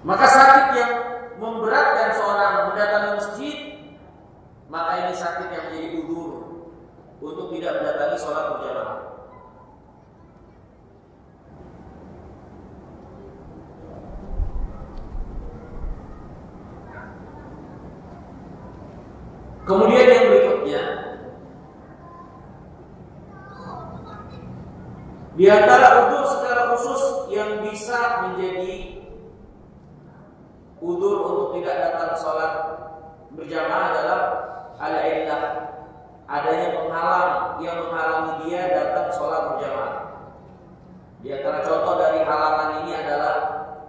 Speaker 1: Maka sakit yang memberatkan seorang mendatangi masjid, maka ini sakit yang menjadi udzur untuk tidak mendatangi sholat berjamaah. Kemudian yang berikutnya, di antara udzur secara khusus yang bisa menjadi udzur untuk tidak datang sholat berjamaah adalah al-illah, adanya penghalang yang menghalangi dia datang sholat berjamaah. Di antara contoh dari halangan ini adalah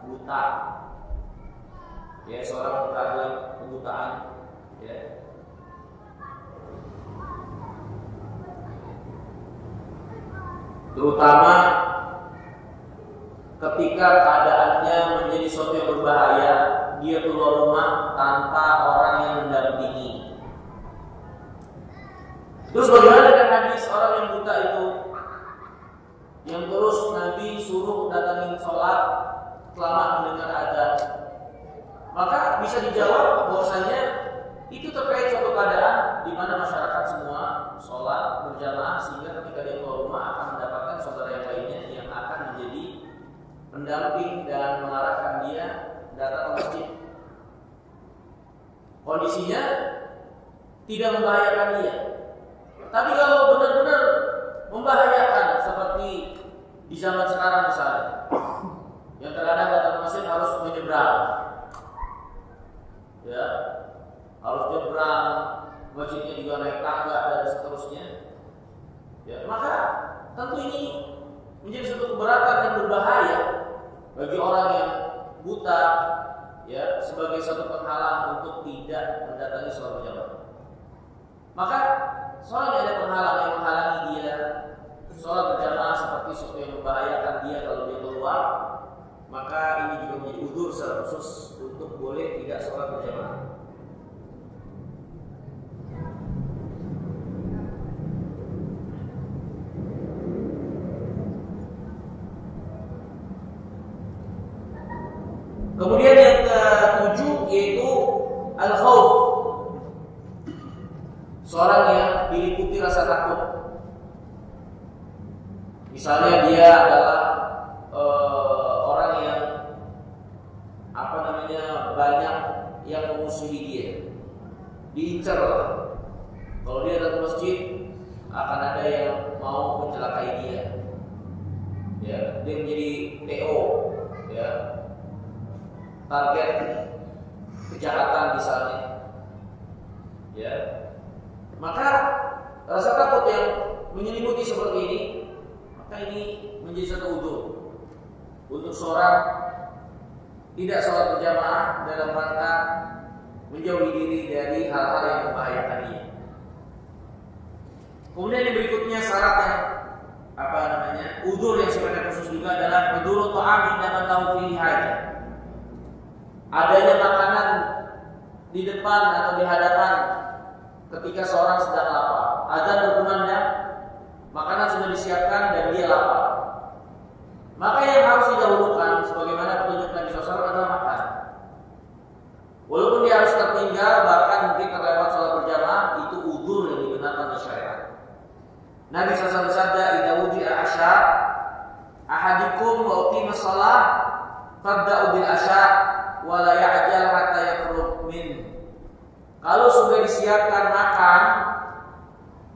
Speaker 1: buta. Ya, seorang buta dalam kebutaan. Ya. Terutama ketika keadaannya menjadi sesuatu yang berbahaya, dia keluar rumah tanpa orang yang mendampingi. Terus bagaimana dengan hadis orang yang buta itu, yang terus Nabi suruh datangi sholat selama mendengar adzan? Maka bisa dijawab bahwasanya itu terkait suatu keadaan di mana masyarakat semua sholat berjamaah, sehingga ketika dia keluar rumah akan mendapatkan saudara yang lainnya yang akan menjadi pendamping dan mengarahkan dia datang ke masjid. Kondisinya tidak membahayakan dia. Tapi kalau benar-benar membahayakan seperti di zaman sekarang misalnya, yang terkadang datang ke masjid harus menyeberang, ya, harus nyebrang, masjidnya juga naik tangga dan seterusnya. Ya, maka tentu ini menjadi satu keberatan yang berbahaya bagi orang yang buta, ya, sebagai satu penghalang untuk tidak mendatangi sholat berjamaah. Maka soalnya ada penghalang yang menghalangi dia sholat berjamaah seperti sesuatu yang membahayakan dia kalau dia keluar, maka ini juga menjadi udzur secara khusus untuk boleh tidak sholat berjamaah. Kemudian yang ketujuh yaitu al-khauf. Seorang yang diliputi rasa takut. Misalnya dia adalah orang yang banyak yang memusuhi dia, diincar. Kalau dia datang ke masjid akan ada yang mau mencelakai dia. Ya, dia menjadi TO, ya, target kejahatan misalnya. Ya. Maka rasa takut yang menyelimuti seperti ini, maka ini menjadi satu udzur untuk seorang tidak sholat berjamaah dalam rangka menjauhi diri dari hal-hal yang membahayakan dia. Kemudian yang berikutnya syarat yang udzur yang sifatnya khusus juga adalah hudurut ta'am inda man lahu fihi hajah. Adanya makanan di depan atau di hadapan ketika seorang sedang lapar. Adzan berkumandang, makanan sudah disiapkan dan dia lapar. Maka yang harus didahulukan sebagaimana petunjuk Nabi SAW adalah makan. Walaupun dia harus tertinggal, bahkan mungkin terlewat sholat berjamaah, itu udzur yang dibenarkan oleh syariat. Nabi SAW bersabda, "Idza wudi'a asya ahadikum wa uqimas shalah fabda'u bil asya wa la ya'jal hatta yakhruj min." Kalau sudah disiapkan makan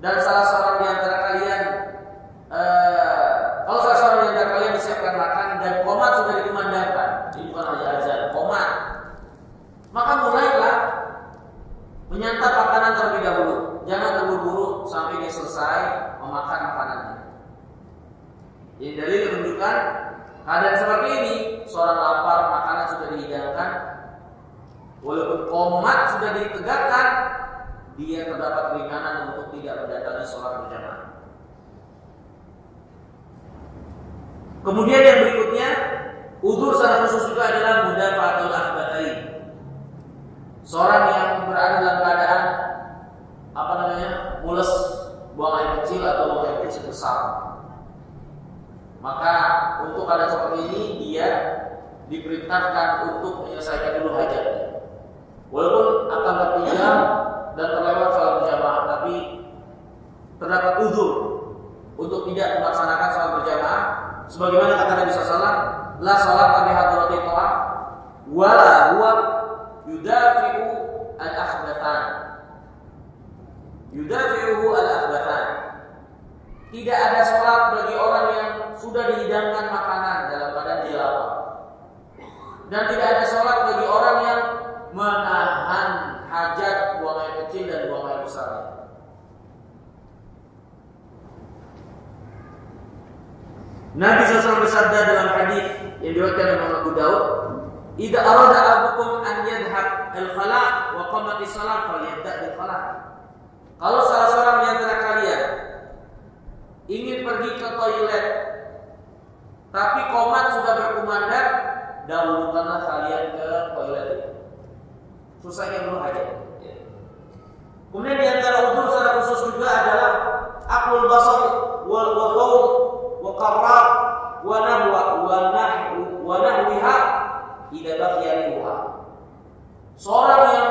Speaker 1: dan salah seorang di antara kalian disiapkan makan dan qomat sudah dikumandangkan, ini bukan hanya azan, qomat, maka mulailah menyantap makanan terlebih dahulu. Jangan terburu-buru sampai dia selesai memakan makanannya. Jadi dalil menunjukkan keadaan seperti ini, seorang lapar, makanan sudah dihidangkan, walaupun qomat sudah ditegakkan, dia terdapat keringanan untuk tidak mendatangi sholat berjamaah. Kemudian yang berikutnya, udzur secara khusus juga adalah mudafa'atul akhbatain. Seorang yang berada dalam keadaan mules, buang air kecil atau buang air kecil besar. Maka untuk keadaan seperti ini dia diperintahkan untuk menyelesaikan dulu hajatnya. Walaupun akan tertinggal dan terlewat sholat berjamaah, tapi terdapat udzur untuk tidak melaksanakan sholat berjamaah. Sebagaimana kata Nabi SAW, la sholat bi hadrati ta'am wala huwa yudafi'u al-akhbatan. Yudafi'uhu al-akhbatan. Tidak ada sholat bagi orang yang sudah dihidangkan makanan dalam keadaan dia lapar. Dan tidak ada sholat bagi orang yang menahan hajat, buang air kecil dan buang air besar. Nabi SAW bersabda dalam hadis yang diriwayatkan oleh Abu Daud, "Idza arada ahadukum an yadhhab al-khala' wa qamatis salat falyabda' bil khala'." Kalau salah seorang di antara kalian ingin pergi ke toilet tapi qomat sudah berkumandang, dahulukanlah kalian ke toilet itu. Selesaikan dulu hajat. Kemudian di antara udzur secara khusus juga adalah aqlul basar wal qawl wa qarra wa nahwiha idza baqiya riha. Seorang yang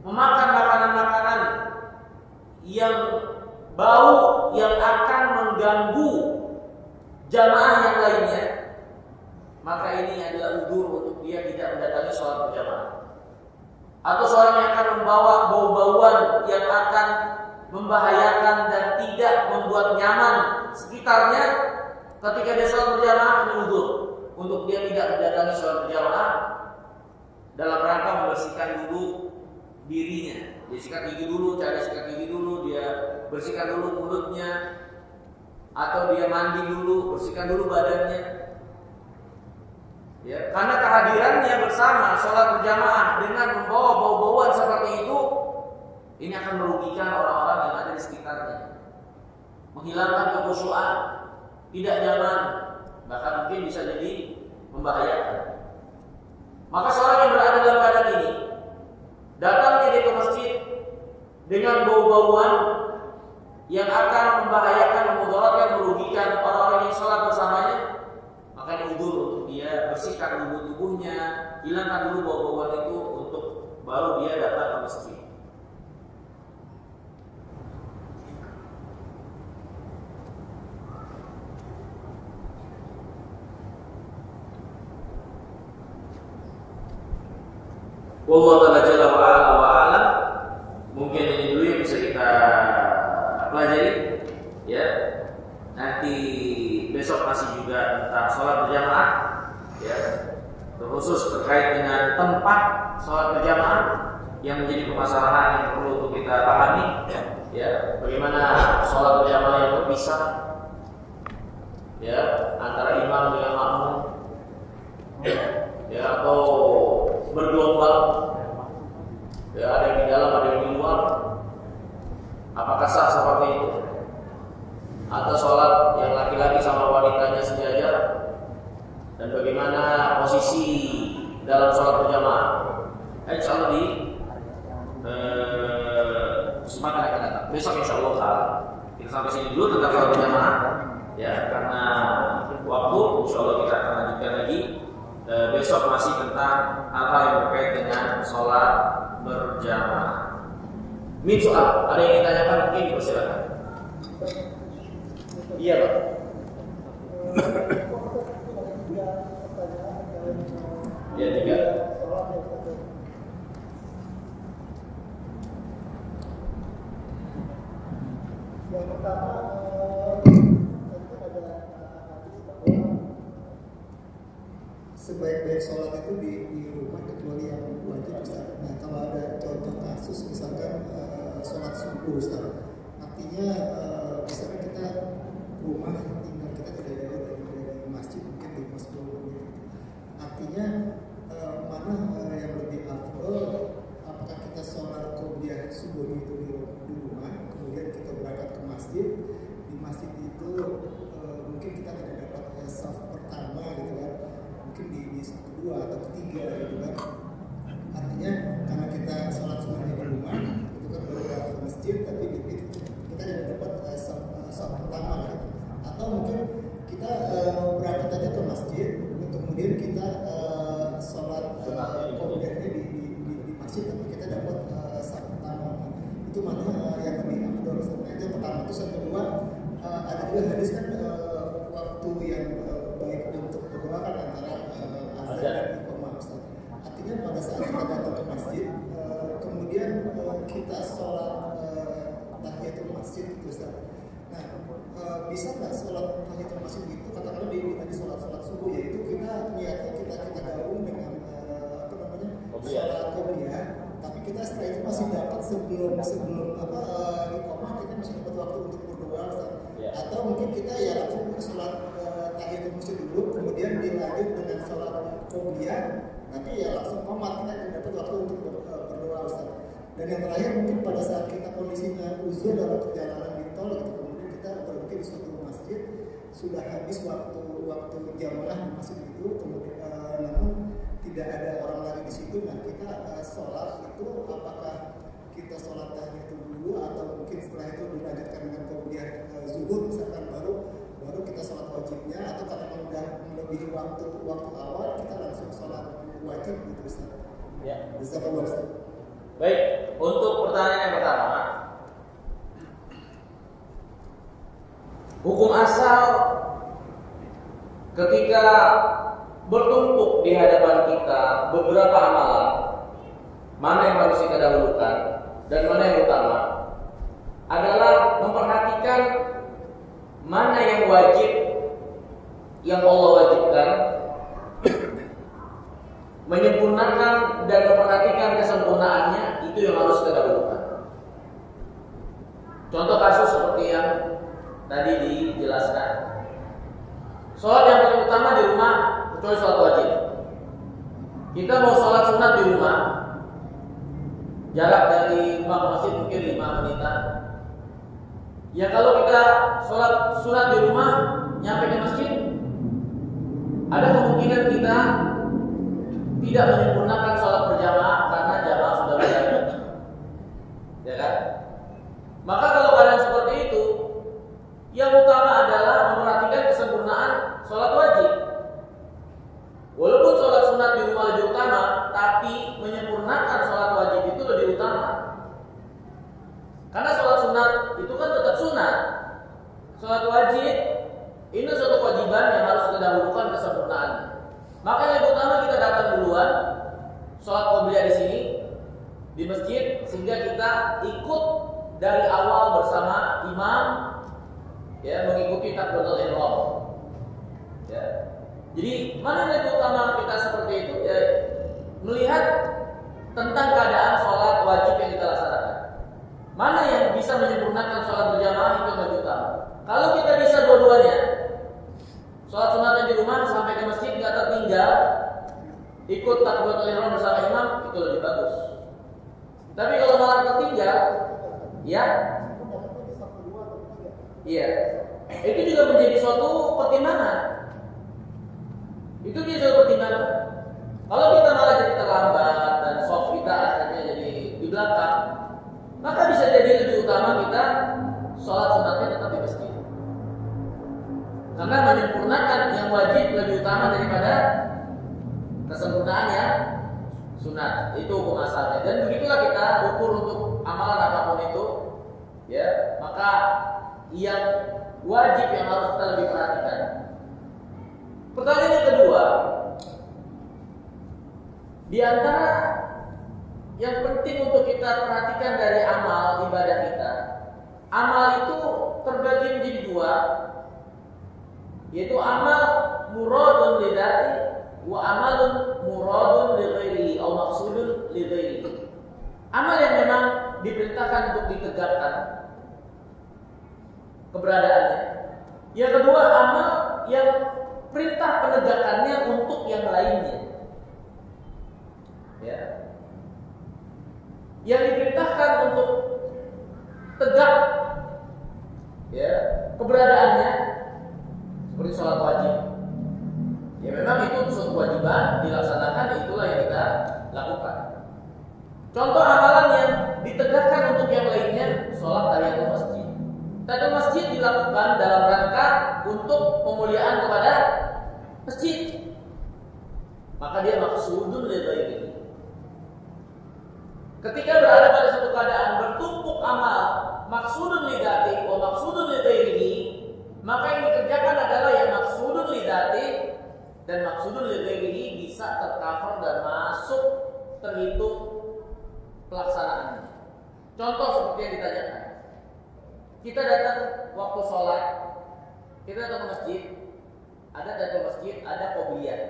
Speaker 1: memakan makanan-makanan yang bau yang akan mengganggu jamaah yang lainnya, maka ini adalah udzur untuk dia tidak mendatangi sholat berjamaah. Atau seorang yang akan membawa bau-bauan yang akan membahayakan dan tidak membuat nyaman sekitarnya ketika dia sholat berjamaah, ini udzur untuk dia tidak mendatangi sholat berjamaah dalam rangka membersihkan dulu dirinya. Dia sikat gigi dulu, cara sikat gigi dulu, dia bersihkan dulu mulutnya, atau dia mandi dulu, bersihkan dulu badannya. Ya, karena kehadirannya bersama sholat berjamaah dengan membawa bau-bauan seperti itu, ini akan merugikan orang-orang yang ada di sekitarnya, menghilangkan kekhusyuan, tidak nyaman, bahkan mungkin bisa jadi membahayakan. Maka seorang yang berada dalam keadaan ini, datang dia ke masjid dengan bau-bauan yang akan membahayakan, memudaratkan, merugikan orang-orang yang sholat bersamanya, maka ini udzur untuk dia bersihkan dulu tubuhnya, hilangkan dulu bau-bauan itu untuk baru dia datang ke masjid. Wallahu ta'ala jalla wa ala. Mungkin ini dulu yang bisa kita pelajari, ya. Nanti besok masih juga tentang sholat berjamaah, ya. Terkhusus terkait dengan tempat sholat berjamaah yang menjadi permasalahan yang perlu untuk kita pahami, ya. Bagaimana sholat berjamaah yang terpisah, ya, antara imam dengan makmum, ya, atau bergelombang, ya, ada yang di dalam, ada yang di luar. Apakah sah seperti itu? Atau sholat yang laki-laki sama wanitanya sejajar? Dan bagaimana posisi dalam sholat berjamaah? Insya Allah di kesempatan yang akan datang. Besok insya Allah kita sampai sini dulu tentang sholat berjamaah, ya, karena waktu insya Allah kita akan lanjutkan lagi. Besok masih tentang apa yang berkait dengan sholat berjamaah. Min soal, ada yang ditanyakan mungkin dipersilakan. Iya Pak. Ya, 3.
Speaker 2: Yang pertama, sebaik-baik sholat itu di rumah kecuali yang wajib Ustaz. Nah, kalau ada contoh kasus misalkan sholat subuh Ustaz, artinya misalkan kita rumah tinggal kita tidak ada dari masjid, mungkin di masjid gitu. Artinya mana yang lebih afdol, apakah kita sholat qobliyah subuh itu di rumah, kemudian kita berangkat ke masjid, di masjid itu mungkin kita tidak dapat saf pertama gitu kan, mungkin di saf kedua atau ketiga gitu kan. Artinya karena kita sholat sunnahnya di rumah itu kan baru ke masjid, tapi kita tidak dapat saf pertama gitu. Atau mungkin kita berangkat aja ke masjid, kemudian kita sholat qobliyahnya di masjid, tapi kita dapat saf pertama. Itu mana yang lebih afdol? Nah, itu yang pertama. Terus yang kedua, ada juga hadis kan waktu yang baik untuk berdoakan antara azan dan iqamah Ustaz. Artinya pada saat kita datang ke masjid, kemudian kita sholat tahiyatul masjid itu Ustaz. Nah, bisa nggak sholat tahiyatul masjid itu katakanlah tadi sholat subuh, yaitu kita niatnya kita gabung dengan sholat qobliyah, tapi kita setelah itu masih dapat sebelum iqamah kita masih dapat waktu untuk berdoa Ustaz. Atau mungkin kita ya langsung sholat tahiyatul masjid dulu, kemudian dilanjut dengan sholat qobliyah, nanti ya langsung qomat kita dapat waktu untuk berdoa Ustaz. Dan yang terakhir mungkin pada saat kita kondisinya uzur dalam perjalanan di tol gitu, kemudian kita berhenti di suatu masjid, sudah habis waktu jamaah di masjid itu, kemudian namun tidak ada orang lagi di situ, nah kita sholat itu apakah kita sholat tahiyatul dulu atau mungkin setelah itu dilanjutkan dengan qobliyah zuhur misalkan baru kita sholat wajibnya, atau karena udah melebihi waktu awal kita langsung sholat wajib gitu Ustaz.
Speaker 1: Ya.
Speaker 2: Jazakallahu Ustaz.
Speaker 1: Baik, untuk pertanyaan yang pertama, hukum asal ketika bertumpuk di hadapan kita beberapa amalan, mana yang harus kita dahulukan dan mana yang utama, adalah memperhatikan mana yang wajib, yang Allah wajibkan, menyempurnakan dan memperhatikan kesempurnaannya, itu yang harus kita dahulukan. Contoh kasus seperti yang tadi dijelaskan, sholat yang paling utama di rumah kecuali sholat wajib. Kita mau sholat sunat di rumah, jarak dari rumah ke masjid mungkin 5 menitan. Ya kalau kita sholat sunat di rumah nyampe ke masjid, ada kemungkinan kita tidak menyempurnakan sholat berjamaah karena jamaah sudah berjalan, ya kan? Maka kalau keadaan seperti itu, yang utama adalah memperhatikan kesempurnaan sholat wajib. Walaupun sholat sunat di rumah lebih utama, tapi menyempurnakan sholat wajib itu lebih utama. Karena sholat sunat itu kan tetap sunat. Sholat wajib ini suatu kewajiban yang harus kita dahulukan kesempurnaannya. Maka yang lebih utama kita datang duluan, sholat qobliyah di sini di masjid, sehingga kita ikut dari awal bersama imam, ya, mengikuti takbiratul ihram. Ya. Jadi mana yang lebih utama kita seperti itu? Ya, melihat tentang keadaan sholat wajib yang kita laksanakan. Mana yang bisa menyempurnakan sholat berjamaah itu yang lebih utama. Kalau kita bisa dua-duanya, sholat sunatnya di rumah sampai ke masjid nggak tertinggal, ikut takbiratul ihram bersama imam, itu lebih bagus. Tapi kalau malah tertinggal, ya, iya, itu juga menjadi suatu pertimbangan. Itu dia suatu pertimbangan. Kalau kita malah jadi terlambat dan soft kita akhirnya jadi di belakang, maka bisa jadi lebih utama kita sholat sunatnya tetap di masjid. Karena menyempurnakan yang wajib lebih utama daripada kesempurnaan yang sunat. Itu hukum asalnya. Dan begitulah kita ukur untuk amalan apapun itu, ya. Maka yang wajib yang harus kita lebih perhatikan. Pertanyaan yang kedua, di antara yang penting untuk kita perhatikan dari amal ibadah kita, amal itu terbagi menjadi dua, yaitu amal muradun lidzati wa amalun muradun li ghairihi atau maqsudun li ghairihi. Amal yang memang diperintahkan untuk ditegakkan keberadaannya. Yang kedua, amal yang perintah penegakannya untuk yang lainnya. Ya. Yang diperintahkan untuk tegak, ya, keberadaannya seperti sholat wajib. Ya memang itu suatu kewajiban dilaksanakan, itulah yang kita lakukan. Contoh amalan yang ditegakkan untuk yang lainnya, sholat tahiyatul masjid. Tahiyatul masjid dilakukan dalam rangka untuk pemuliaan kepada masjid. Maka dia maksudun li ghairihi. Ketika berada pada satu keadaan bertumpuk amal maksudun li dzati wa maksudun li ghairihi, maka yang dikerjakan adalah yang maksudun li dzati dan maksudun li ghairihi bisa tercover dan masuk terhitung pelaksanaannya. Contoh seperti yang ditanyakan. Kita datang waktu sholat, kita datang ke masjid, ada tahiyatul masjid, ada qobliyah.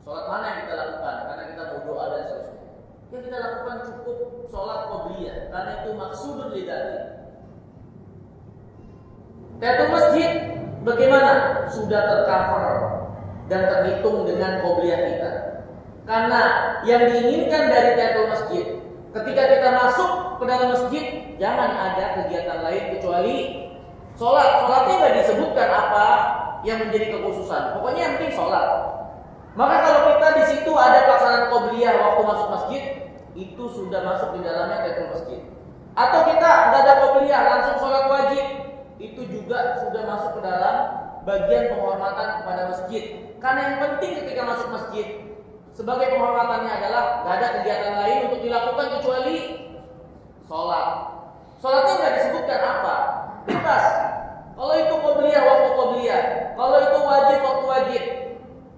Speaker 1: Sholat mana yang kita lakukan? Karena kita mau doa dan seterusnya. yang kita lakukan cukup sholat qobliyah karena itu maksudun lidzalik. Tahiyatul masjid bagaimana? Sudah tercover dan terhitung dengan qobliyah kita. Karena yang diinginkan dari tahiyatul masjid, ketika kita masuk ke dalam masjid, jangan ada kegiatan lain kecuali sholat. Sholatnya nggak disebutkan apa yang menjadi kekhususan. Pokoknya yang penting sholat. Maka kalau kita di situ ada pelaksanaan qobliyah waktu masuk masjid, itu sudah masuk di dalamnya tahiyatul masjid. Atau kita nggak ada qobliyah langsung sholat wajib, itu juga sudah masuk ke dalam bagian penghormatan kepada masjid. Karena yang penting ketika masuk masjid sebagai penghormatannya adalah nggak ada kegiatan lain untuk dilakukan kecuali sholat. Sholatnya nggak disebutkan apa, bebas. Kalau itu qobliyah waktu qobliyah, kalau itu wajib waktu wajib,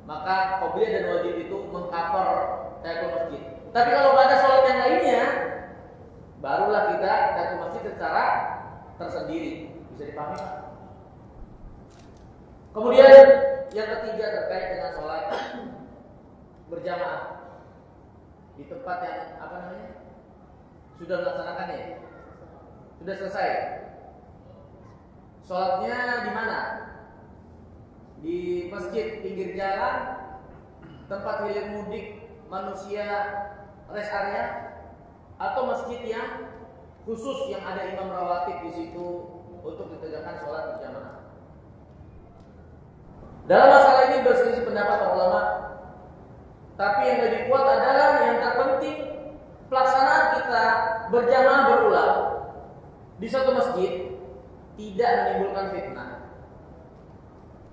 Speaker 1: maka qobliyah dan wajib itu mengcover tahiyatul masjid. Tapi kalau nggak ada sholat yang lainnya, barulah kita tahiyatul masjid secara tersendiri. Bisa dipahami? Kemudian yang ketiga terkait dengan sholat berjamaah di tempat yang sudah melaksanakan ya, sudah selesai. Sholatnya di mana? Di masjid pinggir jalan, tempat hilir mudik manusia, rest area, atau masjid yang khusus yang ada imam rawatib di situ untuk ditegakkan sholat berjamaah. Dalam masalah ini berselisih pendapat para ulama, tapi yang lebih kuat adalah yang terpenting pelaksanaan kita berjamaah berulang di satu masjid tidak menimbulkan fitnah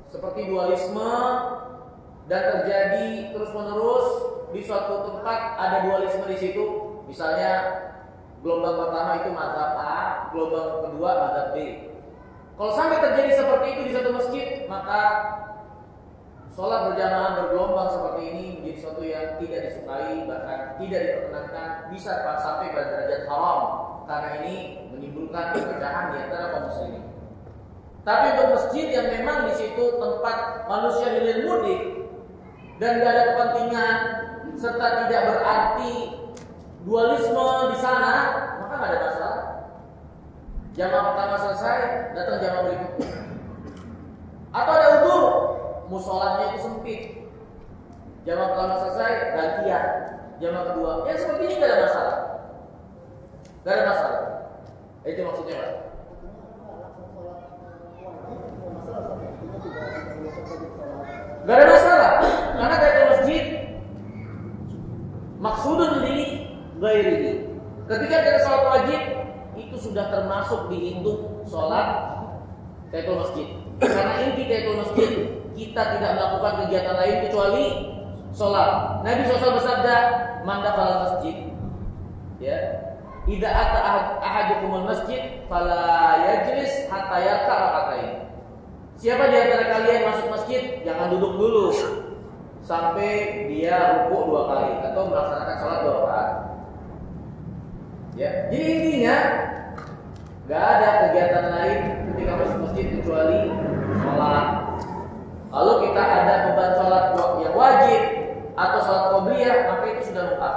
Speaker 1: seperti dualisme dan terjadi terus-menerus di suatu tempat ada dualisme di situ. Misalnya gelombang pertama itu mazhab A, gelombang kedua mazhab B. Kalau sampai terjadi seperti itu di satu masjid, maka sholat berjamaah bergelombang seperti ini menjadi sesuatu yang tidak disukai, bahkan tidak diperkenankan, bisa sampai pada derajat haram karena ini menimbulkan perpecahan di antara kaum muslimin. Tapi untuk masjid yang memang di situ tempat manusia hilir mudik dan tidak ada kepentingan serta tidak berarti dualisme di sana, maka nggak ada masalah. Jamaah pertama selesai, datang jamaah berikutnya. Atau ada udzur, musholahnya itu sempit. Jamaah pertama selesai, gantian. Jamaah kedua, ya seperti ini nggak ada masalah. Nggak ada masalah. Itu maksudnya, Pak. Gak ada masalah, karena tahiyatul masjid maksudun li ghairihi. Ketika kita sholat wajib, itu sudah termasuk dihitung sholat tahiyatul masjid. Karena inti tahiyatul masjid, kita tidak melakukan kegiatan lain kecuali sholat. Nabi SAW bersabda, "Man dakhala masjid, ya, idza ata ahadukumul masjid, fala yajlis hatta yarka'a rak'atain." Siapa di antara kalian masuk masjid, jangan duduk dulu sampai dia rukuk 2 kali atau melaksanakan sholat 2 rakaat. Ya, jadi intinya gak ada kegiatan lain ketika masuk masjid kecuali sholat. Lalu kita ada beban sholat yang wajib atau sholat qobliyah, maka itu sudah lengkap.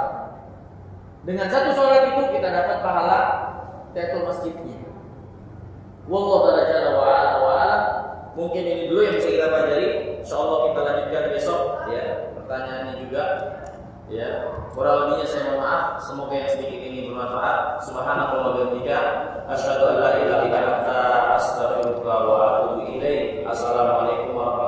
Speaker 1: Dengan satu sholat itu kita dapat pahala tahiyatul masjidnya. Wallahu ta'ala wa'ala. Mungkin ini dulu yang bisa kita pelajari. Insyaallah kita lanjutkan besok ya. Pertanyaannya juga ya. Kurang lebihnya saya mohon maaf. Semoga yang sedikit ini bermanfaat. Subhanallah wa bihamdika asyhadu an la ilaha illa anta astaghfiruka wa atubu ilaik. Assalamualaikum warahmatullahi wabarakatuh.